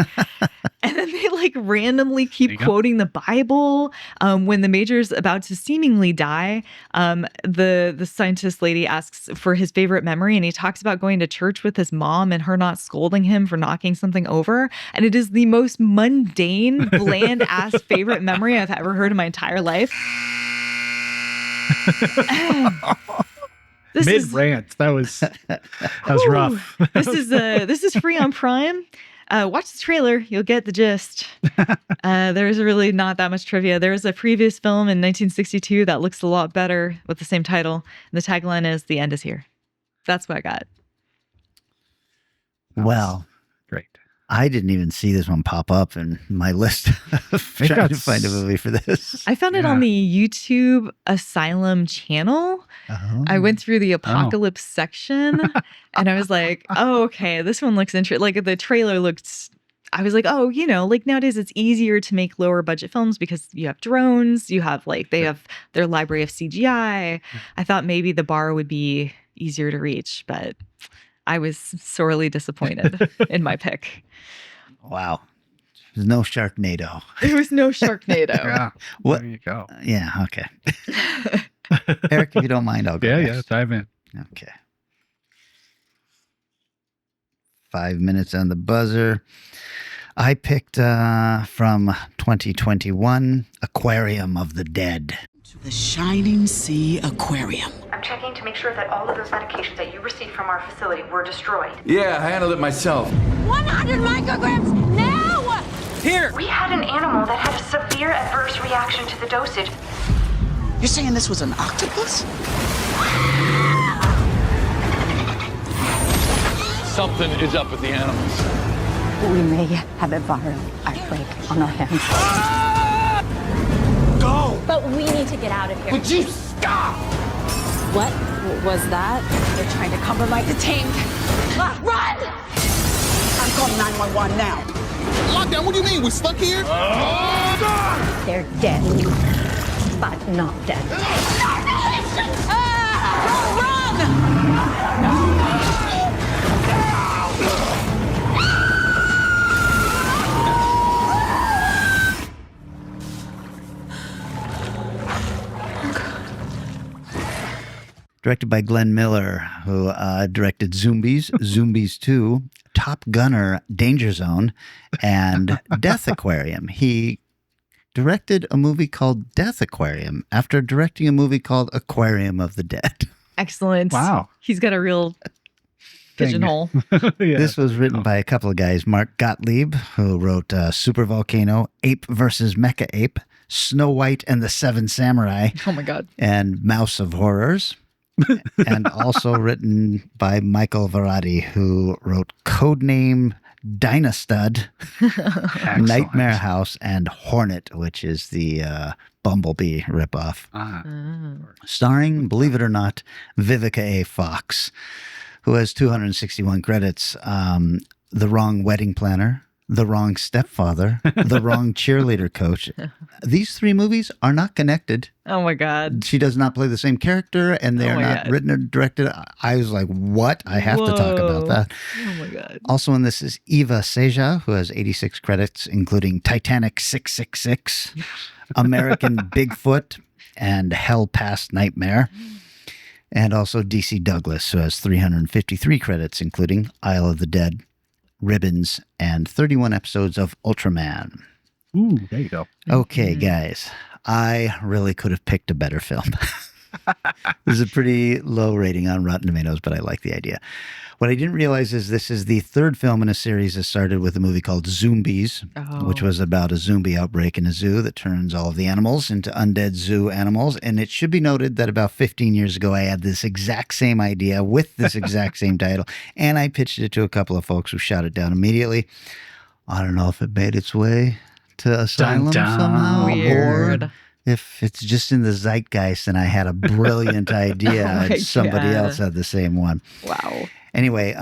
And then they like randomly keep quoting the Bible. When the major's about to seemingly die, the scientist lady asks for his favorite memory, and he talks about going to church with his mom and her not scolding him for knocking something over. And it is the most mundane, bland ass favorite memory I've ever heard in my entire life. This Mid is rant. That was rough. this is free on Prime. Watch the trailer, you'll get the gist. There's really not that much trivia. There was a previous film in 1962 that looks a lot better with the same title. And the tagline is "The end is here." That's what I got. Well, great. I didn't even see this one pop up in my list of trying to find a movie for this. I found it on the YouTube Asylum channel. Oh. I went through the apocalypse section and I was like, oh, okay, this one looks interesting. Like the trailer looked, I was like, oh, you know, like nowadays it's easier to make lower budget films because you have drones, you have like, they have their library of CGI. I thought maybe the bar would be easier to reach, but I was sorely disappointed in my pick. Wow. There's no Sharknado. There was no Sharknado. Yeah. What? There you go. Yeah, okay. Eric, if you don't mind, I'll go next. Dive in. Okay. 5 minutes on the buzzer. I picked from 2021, Aquarium of the Dead. The Shining Sea Aquarium. I'm checking to make sure that all of those medications that you received from our facility were destroyed. Yeah, I handled it myself. 100 micrograms now! Here! We had an animal that had a severe adverse reaction to the dosage. You're saying this was an octopus? Something is up with the animals. We may have a viral outbreak on our hands. Go! But we need to get out of here. Would you stop? What was that? They're trying to compromise the tank. Run! I'm calling 911 now. Lockdown, what do you mean? We're stuck here? They're dead, but not dead. Directed by Glenn Miller, who directed Zombies, Zombies 2, Top Gunner, Danger Zone, and Death Aquarium. He directed a movie called Death Aquarium after directing a movie called Aquarium of the Dead. Excellent. Wow. He's got a real pigeonhole. Yeah. This was written by a couple of guys. Mark Gottlieb, who wrote Super Volcano, Ape versus Mecha Ape, Snow White and the Seven Samurai, Oh my God. and Mouse of Horrors. And also written by Michael Varadi, who wrote Codename Dynastud, Nightmare House, and Hornet, which is the Bumblebee ripoff. Starring, believe it or not, Vivica A. Fox, who has 261 credits. The Wrong Wedding Planner, The Wrong Stepfather, The Wrong Cheerleader Coach. These three movies are not connected. Oh my God. She does not play the same character, and they're not written or directed. I was like, what? I have to talk about that. Oh my God. Also in this is Eva Seja, who has 86 credits, including Titanic 666, American Bigfoot, and Hell Past Nightmare. And also DC Douglas, who has 353 credits, including Isle of the Dead, Ribbons, and 31 episodes of Ultraman. Ooh, there you go. Okay, guys, I really could have picked a better film. This is a pretty low rating on Rotten Tomatoes, but I like the idea. What I didn't realize is this is the third film in a series that started with a movie called Zombies, which was about a zombie outbreak in a zoo that turns all of the animals into undead zoo animals. And it should be noted that about 15 years ago, I had this exact same idea with this exact same title, and I pitched it to a couple of folks who shot it down immediately. I don't know if it made its way to Asylum somehow. Weird. Or if it's just in the zeitgeist and I had a brilliant idea and somebody else had the same one. Wow. Anyway,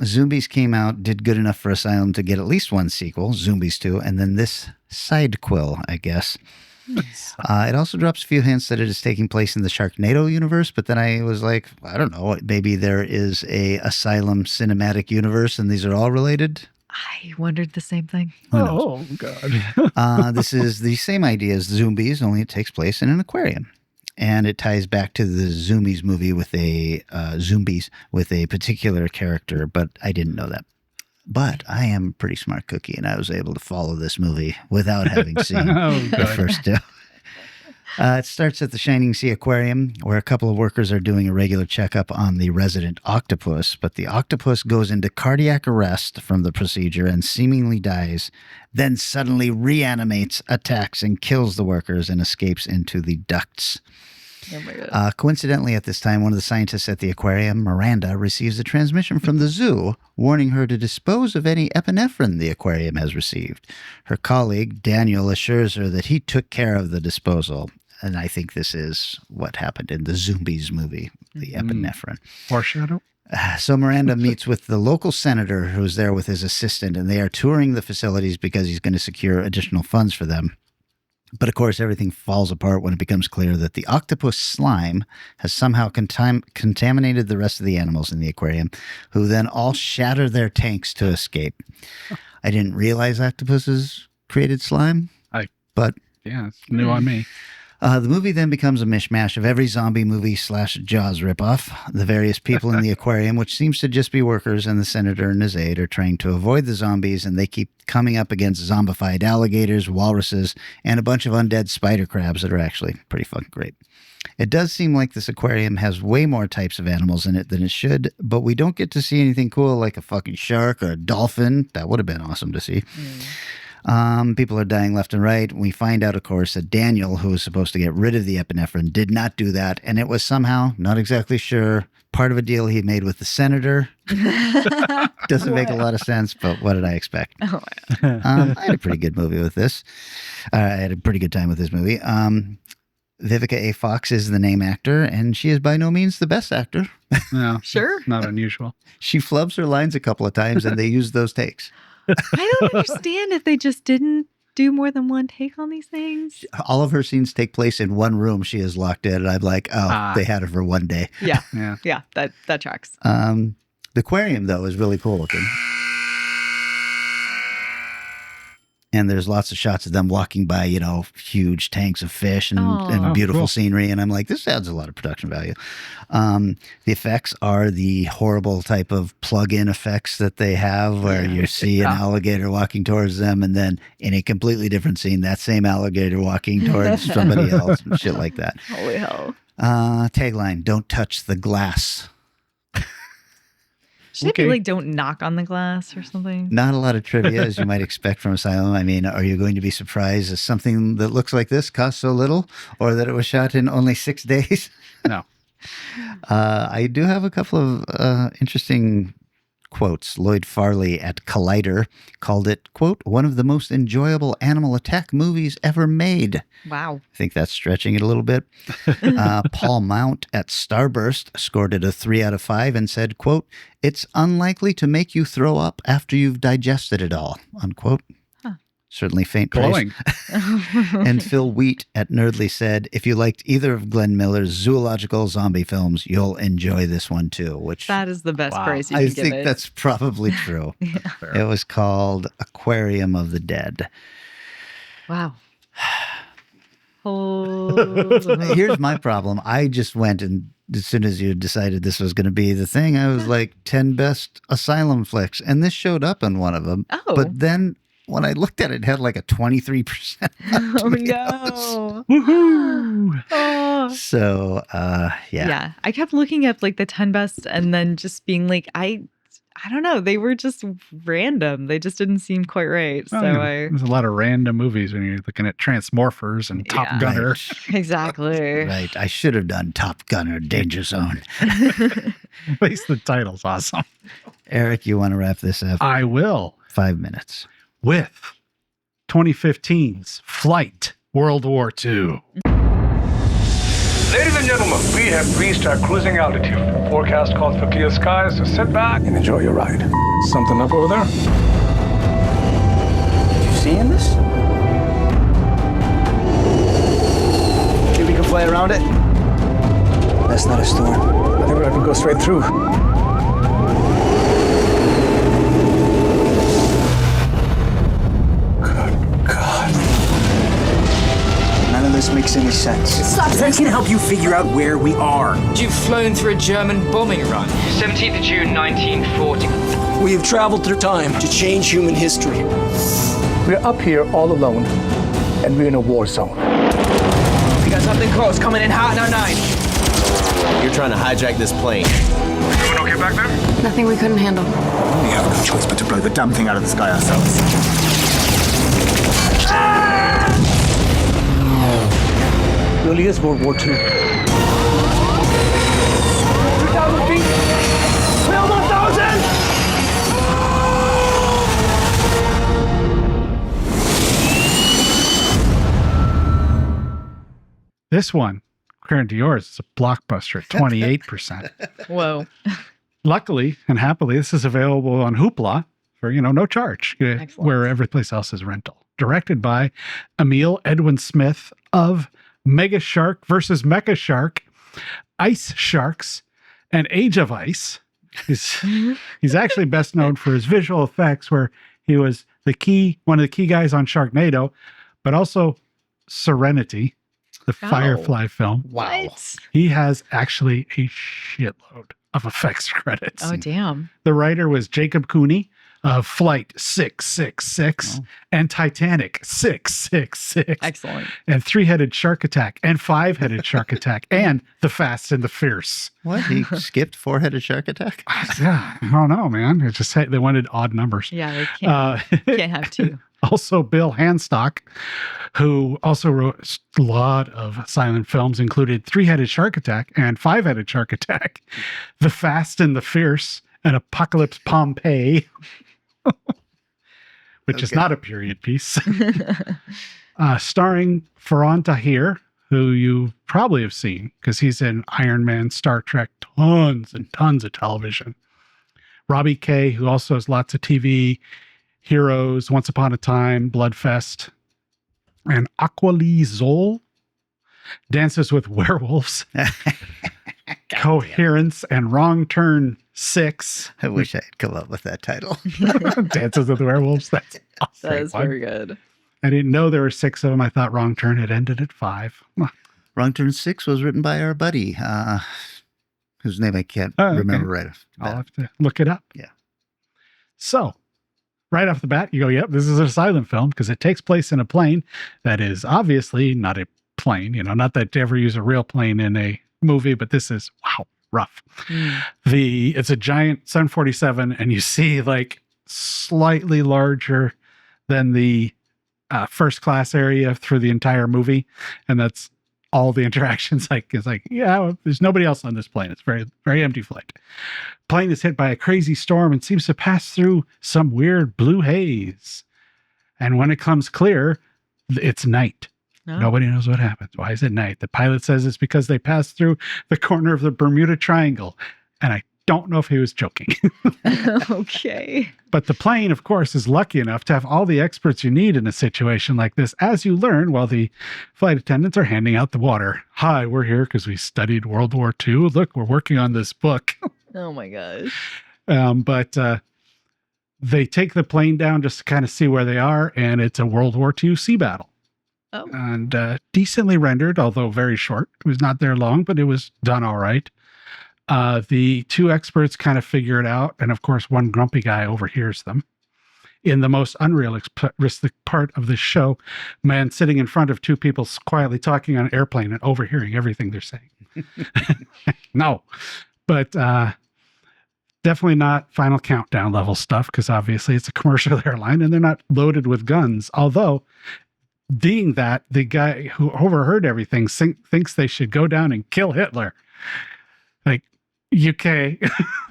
Zombies came out, did good enough for Asylum to get at least one sequel, Zombies 2, and then this sidequill, I guess. It also drops a few hints that it is taking place in the Sharknado universe, but then I was like, I don't know, maybe there is a Asylum cinematic universe and these are all related. I wondered the same thing. Oh, God. This is the same idea as Zombies, only it takes place in an aquarium. And it ties back to the Zombies movie with Zombies with a particular character, but I didn't know that. But I am a pretty smart cookie, and I was able to follow this movie without having seen the first two. It starts at the Shining Sea Aquarium, where a couple of workers are doing a regular checkup on the resident octopus, but the octopus goes into cardiac arrest from the procedure and seemingly dies, then suddenly reanimates, attacks, and kills the workers and escapes into the ducts. Oh my God. Coincidentally, at this time, one of the scientists at the aquarium, Miranda, receives a transmission from the zoo warning her to dispose of any epinephrine the aquarium has received. Her colleague, Daniel, assures her that he took care of the disposal. And I think this is what happened in the Zombies movie, the epinephrine. Foreshadow? So Miranda meets with the local senator who's there with his assistant, and they are touring the facilities because he's going to secure additional funds for them. But of course, everything falls apart when it becomes clear that the octopus slime has somehow contaminated the rest of the animals in the aquarium, who then all shatter their tanks to escape. I didn't realize octopuses created slime, but yeah, it's new on me. The movie then becomes a mishmash of every zombie movie / Jaws ripoff. The various people in the aquarium, which seems to just be workers, and the senator and his aide are trying to avoid the zombies, and they keep coming up against zombified alligators, walruses, and a bunch of undead spider crabs that are actually pretty fucking great. It does seem like this aquarium has way more types of animals in it than it should, but we don't get to see anything cool like a fucking shark or a dolphin. That would have been awesome to see. People are dying left and right. We find out, of course, that Daniel, who was supposed to get rid of the epinephrine, did not do that. And it was somehow, not exactly sure, part of a deal he made with the senator. Doesn't make a lot of sense, but what did I expect? Oh, wow. I had a pretty good movie with this. I had a pretty good time with this movie. Vivica A. Fox is the name actor, and she is by no means the best actor. No, sure. Not unusual. She flubs her lines a couple of times, and they use those takes. I don't understand if they just didn't do more than one take on these things. All of her scenes take place in one room. She is locked in, and I'm like, oh, they had her for one day. Yeah. Yeah. Yeah, that tracks. The aquarium, though, is really cool looking. And there's lots of shots of them walking by, huge tanks of fish and beautiful scenery. And I'm like, this adds a lot of production value. The effects are the horrible type of plug-in effects that they have where you see an alligator walking towards them. And then in a completely different scene, that same alligator walking towards somebody else and shit like that. Holy hell. Tagline, don't touch the glass. Should it be like, don't knock on the glass or something? Not a lot of trivia, as you might expect from Asylum. I mean, are you going to be surprised that something that looks like this costs so little, or that it was shot in only 6 days? No. I do have a couple of interesting quotes. Lloyd Farley at Collider called it, quote, one of the most enjoyable animal attack movies ever made. Wow. I think that's stretching it a little bit. Paul Mount at Starburst scored it a 3 out of 5 and said, quote, it's unlikely to make you throw up after you've digested it all, unquote. Huh. Certainly faint praise. And Phil Wheat at Nerdly said, if you liked either of Glenn Miller's zoological zombie films, you'll enjoy this one too, which that is the best praise you can give it. I think that's probably true. Yeah. It was called Aquarium of the Dead. Wow. Oh. Here's my problem. I just went and as soon as you decided this was going to be the thing, I was like 10 best Asylum flicks. And this showed up in one of them. Oh. But then when I looked at it, it had like a 23%. Oh, no. Woohoo. Oh. So, yeah. Yeah. I kept looking up like the 10 best and then just being like, I don't know. They were just random. They just didn't seem quite right. So there's a lot of random movies when you're looking at Transmorphers and Top Gunner. Right. Exactly. Right. I should have done Top Gunner, Danger Zone. At least the title's awesome. Eric, you want to wrap this up? I will. 5 minutes. With 2015's Flight World War II. Ladies and gentlemen, we have reached our cruising altitude. Forecast calls for clear skies, so sit back and enjoy your ride. Something up over there? You seeing this? Think we can fly around it? That's not a storm. I think I can go straight through. None of this makes any sense. I can help you figure out where we are. You've flown through a German bombing run. 17th of June, 1940. We have traveled through time to change human history. We're up here all alone, and we're in a war zone. Because Something close, coming in hot on 9. You're trying to hijack this plane. Everyone okay back there? Nothing we couldn't handle. We have no choice but to blow the damn thing out of the sky ourselves. Really is World War II. 2,000 feet! We're 1,000! This one, compared to yours, is a blockbuster at 28%. Whoa. Luckily and happily, this is available on Hoopla for, no charge, where every place else is rental. Directed by Emil Edwin Smith of Mega Shark versus Mecha Shark, Ice Sharks, and Age of Ice. He's actually best known for his visual effects, where he was one of the key guys on Sharknado, but also Serenity, the Firefly film. Wow. He has actually a shitload of effects credits. Oh, damn. The writer was Jacob Cooney of Flight 666 and Titanic 666. Excellent. And Three-Headed Shark Attack and Five-Headed Shark Attack and The Fast and the Fierce. What? He skipped Four-Headed Shark Attack? Yeah, I don't know, man. It just they wanted odd numbers. Yeah, they can't have two. Also, Bill Hanstock, who also wrote a lot of silent films, included Three-Headed Shark Attack and Five-Headed Shark Attack, The Fast and the Fierce, and Apocalypse Pompeii, which is not a period piece. Starring Farhan Tahir, who you probably have seen because he's in Iron Man, Star Trek, tons and tons of television. Robbie Kay, who also has lots of TV, Heroes, Once Upon a Time, Bloodfest, and Aqualee Zol, Dances with Werewolves, Coherence, and Wrong Turn 6. I wish I had come up with that title. Dances with Werewolves. That's a That is very good. I didn't know there were 6 of them. I thought Wrong Turn had ended at 5. Wrong Turn 6 was written by our buddy, whose name I can't remember right off the bat. I'll have to look it up. Yeah. So, right off the bat, you go, yep, this is an Asylum film because it takes place in a plane that is obviously not a plane, not that you ever use a real plane in a movie, but this is, wow, rough. It's a giant 747 and you see like slightly larger than the first class area through the entire movie. And that's all the interactions. There's nobody else on this plane. It's very, very empty flight. Plane is hit by a crazy storm and seems to pass through some weird blue haze. And when it comes clear, it's night. Oh. Nobody knows what happens. Why is it night? The pilot says it's because they passed through the corner of the Bermuda Triangle. And I don't know if he was joking. Okay. But the plane, of course, is lucky enough to have all the experts you need in a situation like this, as you learn while the flight attendants are handing out the water. Hi, we're here because we studied World War II. Look, we're working on this book. Oh my gosh. But they take the plane down just to kind of see where they are, and it's a World War II sea battle. Oh. And decently rendered, although very short. It was not there long, but it was done all right. The 2 experts kind of figure it out, and of course, one grumpy guy overhears them. In the most unrealistic part of the show, man sitting in front of 2 people quietly talking on an airplane and overhearing everything they're saying. No, but definitely not Final Countdown level stuff, because obviously it's a commercial airline and they're not loaded with guns. Although, being that, the guy who overheard everything thinks they should go down and kill Hitler. Like, UK,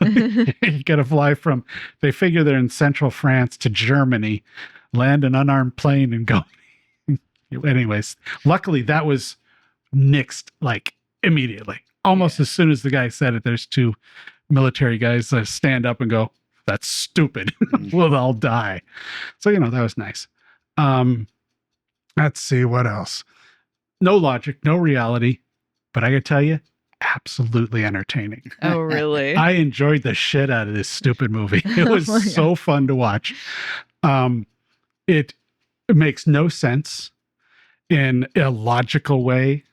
you gotta fly from, they figure they're in central France to Germany, land an unarmed plane and go. Anyways, luckily that was nixed like immediately. Almost as soon as the guy said it, there's 2 military guys stand up and go, that's stupid. We'll all die. So, that was nice. Let's see what else. No logic, no reality, but I gotta tell you, absolutely entertaining. Oh, really? I enjoyed the shit out of this stupid movie. It was so fun to watch. It makes no sense in a logical way.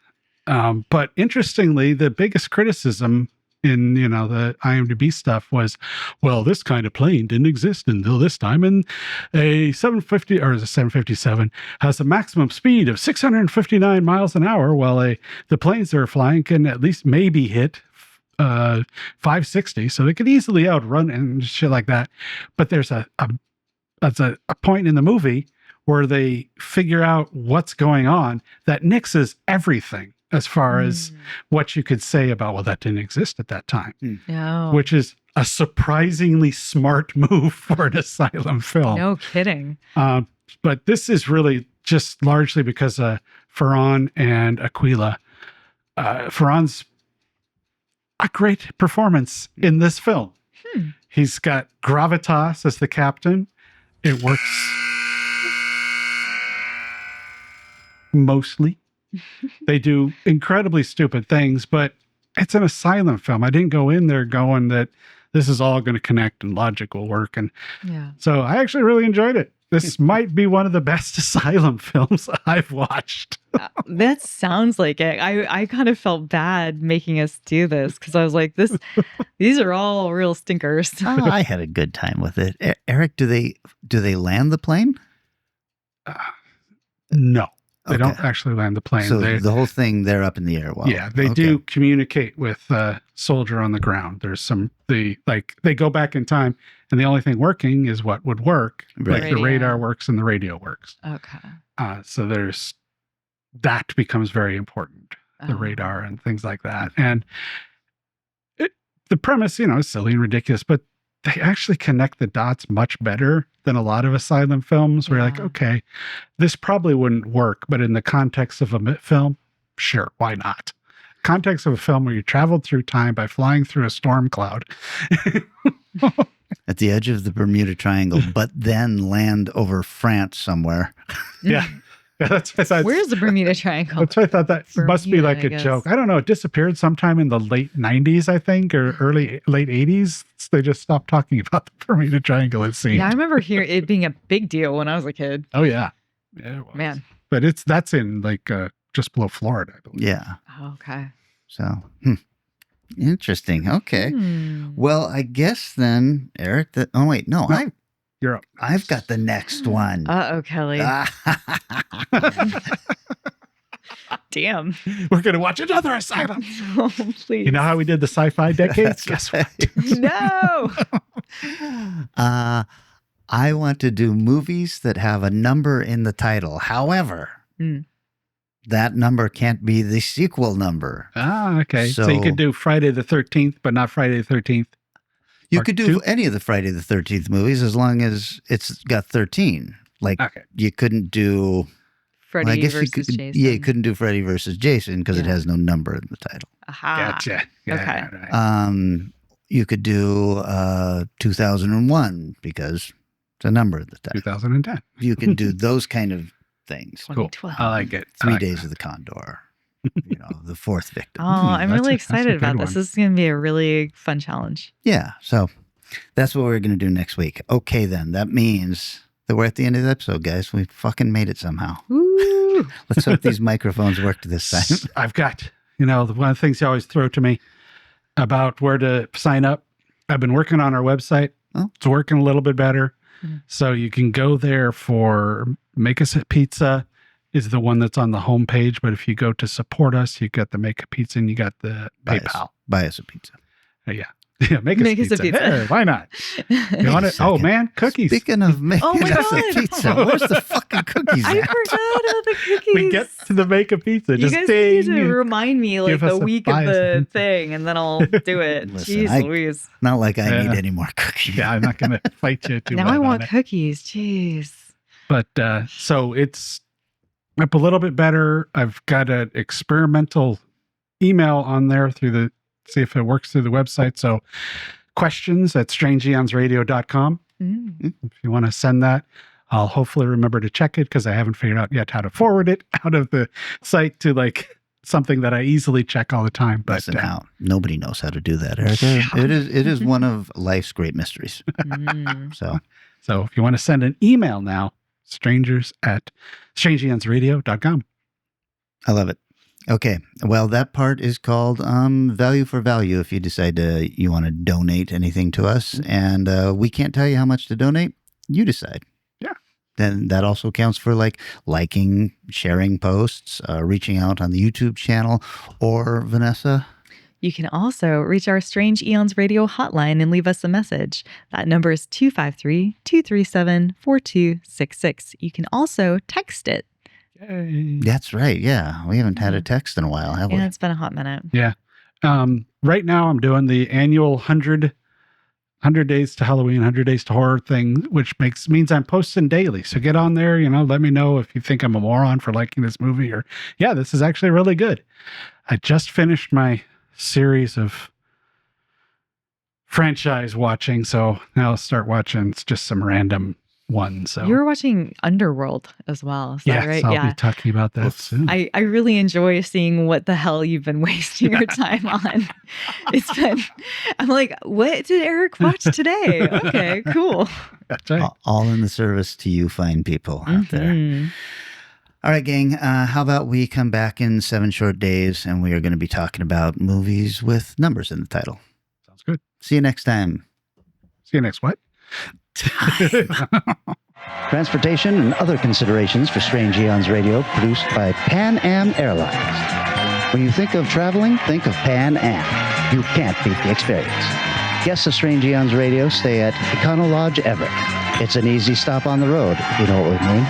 But interestingly, the biggest criticism in, the IMDb stuff was, well, this kind of plane didn't exist until this time, and a 750 or a 757 has a maximum speed of 659 miles an hour, while the planes they're flying can at least maybe hit 560, so they could easily outrun and shit like that. But there's a point in the movie where they figure out what's going on that nixes everything as far as what you could say about, well, that didn't exist at that time. No. Which is a surprisingly smart move for an Asylum film. No kidding. But this is really just largely because of Ferran and Aquila. Ferran's a great performance in this film. He's got gravitas as the captain. It works mostly. They do incredibly stupid things, but it's an Asylum film. I didn't go in there going that this is all going to connect and logic will work. And so I actually really enjoyed it. This might be one of the best Asylum films I've watched. That sounds like it. I kind of felt bad making us do this because I was like, these are all real stinkers. I had a good time with it. Eric, do they land the plane? No. They don't actually land the plane. So the whole thing, they're up in the air. They do communicate with a soldier on the ground. There's they go back in time, and the only thing working is what would work. Right. Like the radar works and the radio works. Okay. So that becomes very important, the radar and things like that. And the premise, is silly and ridiculous, but they actually connect the dots much better than a lot of Asylum films where you're like, okay, this probably wouldn't work, but in the context of a film, sure, why not? Context of a film where you traveled through time by flying through a storm cloud. At the edge of the Bermuda Triangle, but then land over France somewhere. Yeah, that's what I thought. Where's the Bermuda Triangle? That's why I thought that must be like a joke. I don't know. It disappeared sometime in the late 90s, I think, or late 80s. They just stopped talking about the Bermuda Triangle, it seemed. Yeah, I remember hearing it being a big deal when I was a kid. Oh, yeah. Yeah, it was. Man. But that's in just below Florida, I believe. Yeah. Oh, okay. So, interesting. Okay. Well, I guess then, Eric, you're up. I've got the next one. Uh-oh, Kelly. Damn. We're going to watch another Asylum. Oh, please. You know how we did the sci-fi decades? Guess what? No. I want to do movies that have a number in the title. However, that number can't be the sequel number. Ah, okay. So you could do Friday the 13th, but not Friday the 13th. You could do any of the Friday the 13th movies as long as it's got 13. Like, you couldn't do... Freddy versus Jason. Yeah, you couldn't do Freddy versus Jason because it has no number in the title. Aha. Gotcha. Yeah, okay. Right. You could do 2001 because it's a number in the title. 2010. You can do those kind of things. Cool. I like it. 3 Days of the Condor. The Fourth Victim. Oh, I'm really excited about this. This is going to be a really fun challenge. Yeah. So that's what we're going to do next week. Okay, then. That means that we're at the end of the episode, guys. We fucking made it somehow. Woo! Let's hope these microphones work this time. I've got, one of the things you always throw to me about where to sign up. I've been working on our website. Oh. It's working a little bit better. So you can go there for Make Us a Pizza is the one that's on the homepage. But if you go to support us, you got the Make a Pizza and you got the PayPal. Buy us a pizza. Yeah. Yeah, make us a pizza. Hey, why not? You want it? Oh, man, cookies. Speaking of making us a pizza, where's the fucking cookies I at? forgot about the cookies. We get to the Make a Pizza. You Just guys ding. need to remind me like the week of the thing, and then I'll do it. Listen, Jeez Louise. Not like I need any more cookies. Yeah, I'm not going to fight you too much. Now I want cookies. Jeez. But so it's up a little bit better. I've got an experimental email on there see if it works through the website. So questions@strangeeonsradio.com. If you want to send that, I'll hopefully remember to check it because I haven't figured out yet how to forward it out of the site to something that I easily check all the time. But listen, nobody knows how to do that, Eric. It is one of life's great mysteries. So if you want to send an email now, strangers@strangeeonsradio.com. I love it. Okay. Well, that part is called value for value if you decide you want to donate anything to us. And we can't tell you how much to donate. You decide. Yeah. Then that also counts for liking, sharing posts, reaching out on the YouTube channel, or Vanessa. You can also reach our Strange Eons Radio hotline and leave us a message. That number is 253-237-4266. You can also text it. Yay. That's right. Yeah. We haven't had a text in a while, have we? Yeah, it's been a hot minute. Yeah. Right now I'm doing the annual 100 Days to Halloween, 100 Days to Horror thing, which means I'm posting daily. So get on there, let me know if you think I'm a moron for liking this movie or, yeah, this is actually really good. I just finished my series of franchise watching, so now I'll start watching just some random ones. So you were watching Underworld as well, is that right? I'll be talking about that soon. I really enjoy seeing what the hell you've been wasting your time on. I'm like, what did Eric watch today? Okay, cool. That's right. All in the service to you fine people out there. All right, gang, how about we come back in 7 short days and we are going to be talking about movies with numbers in the title. Sounds good. See you next time. See you next what? Transportation and other considerations for Strange Eons Radio produced by Pan Am Airlines. When you think of traveling, think of Pan Am. You can't beat the experience. Guests of Strange Eons Radio stay at Econo Lodge Everett. It's an easy stop on the road, if you know what we mean.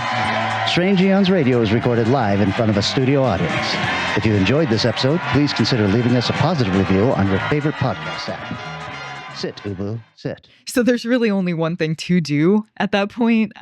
Strange Eons Radio is recorded live in front of a studio audience. If you enjoyed this episode, please consider leaving us a positive review on your favorite podcast app. Sit, Ubu, sit. So there's really only one thing to do at that point.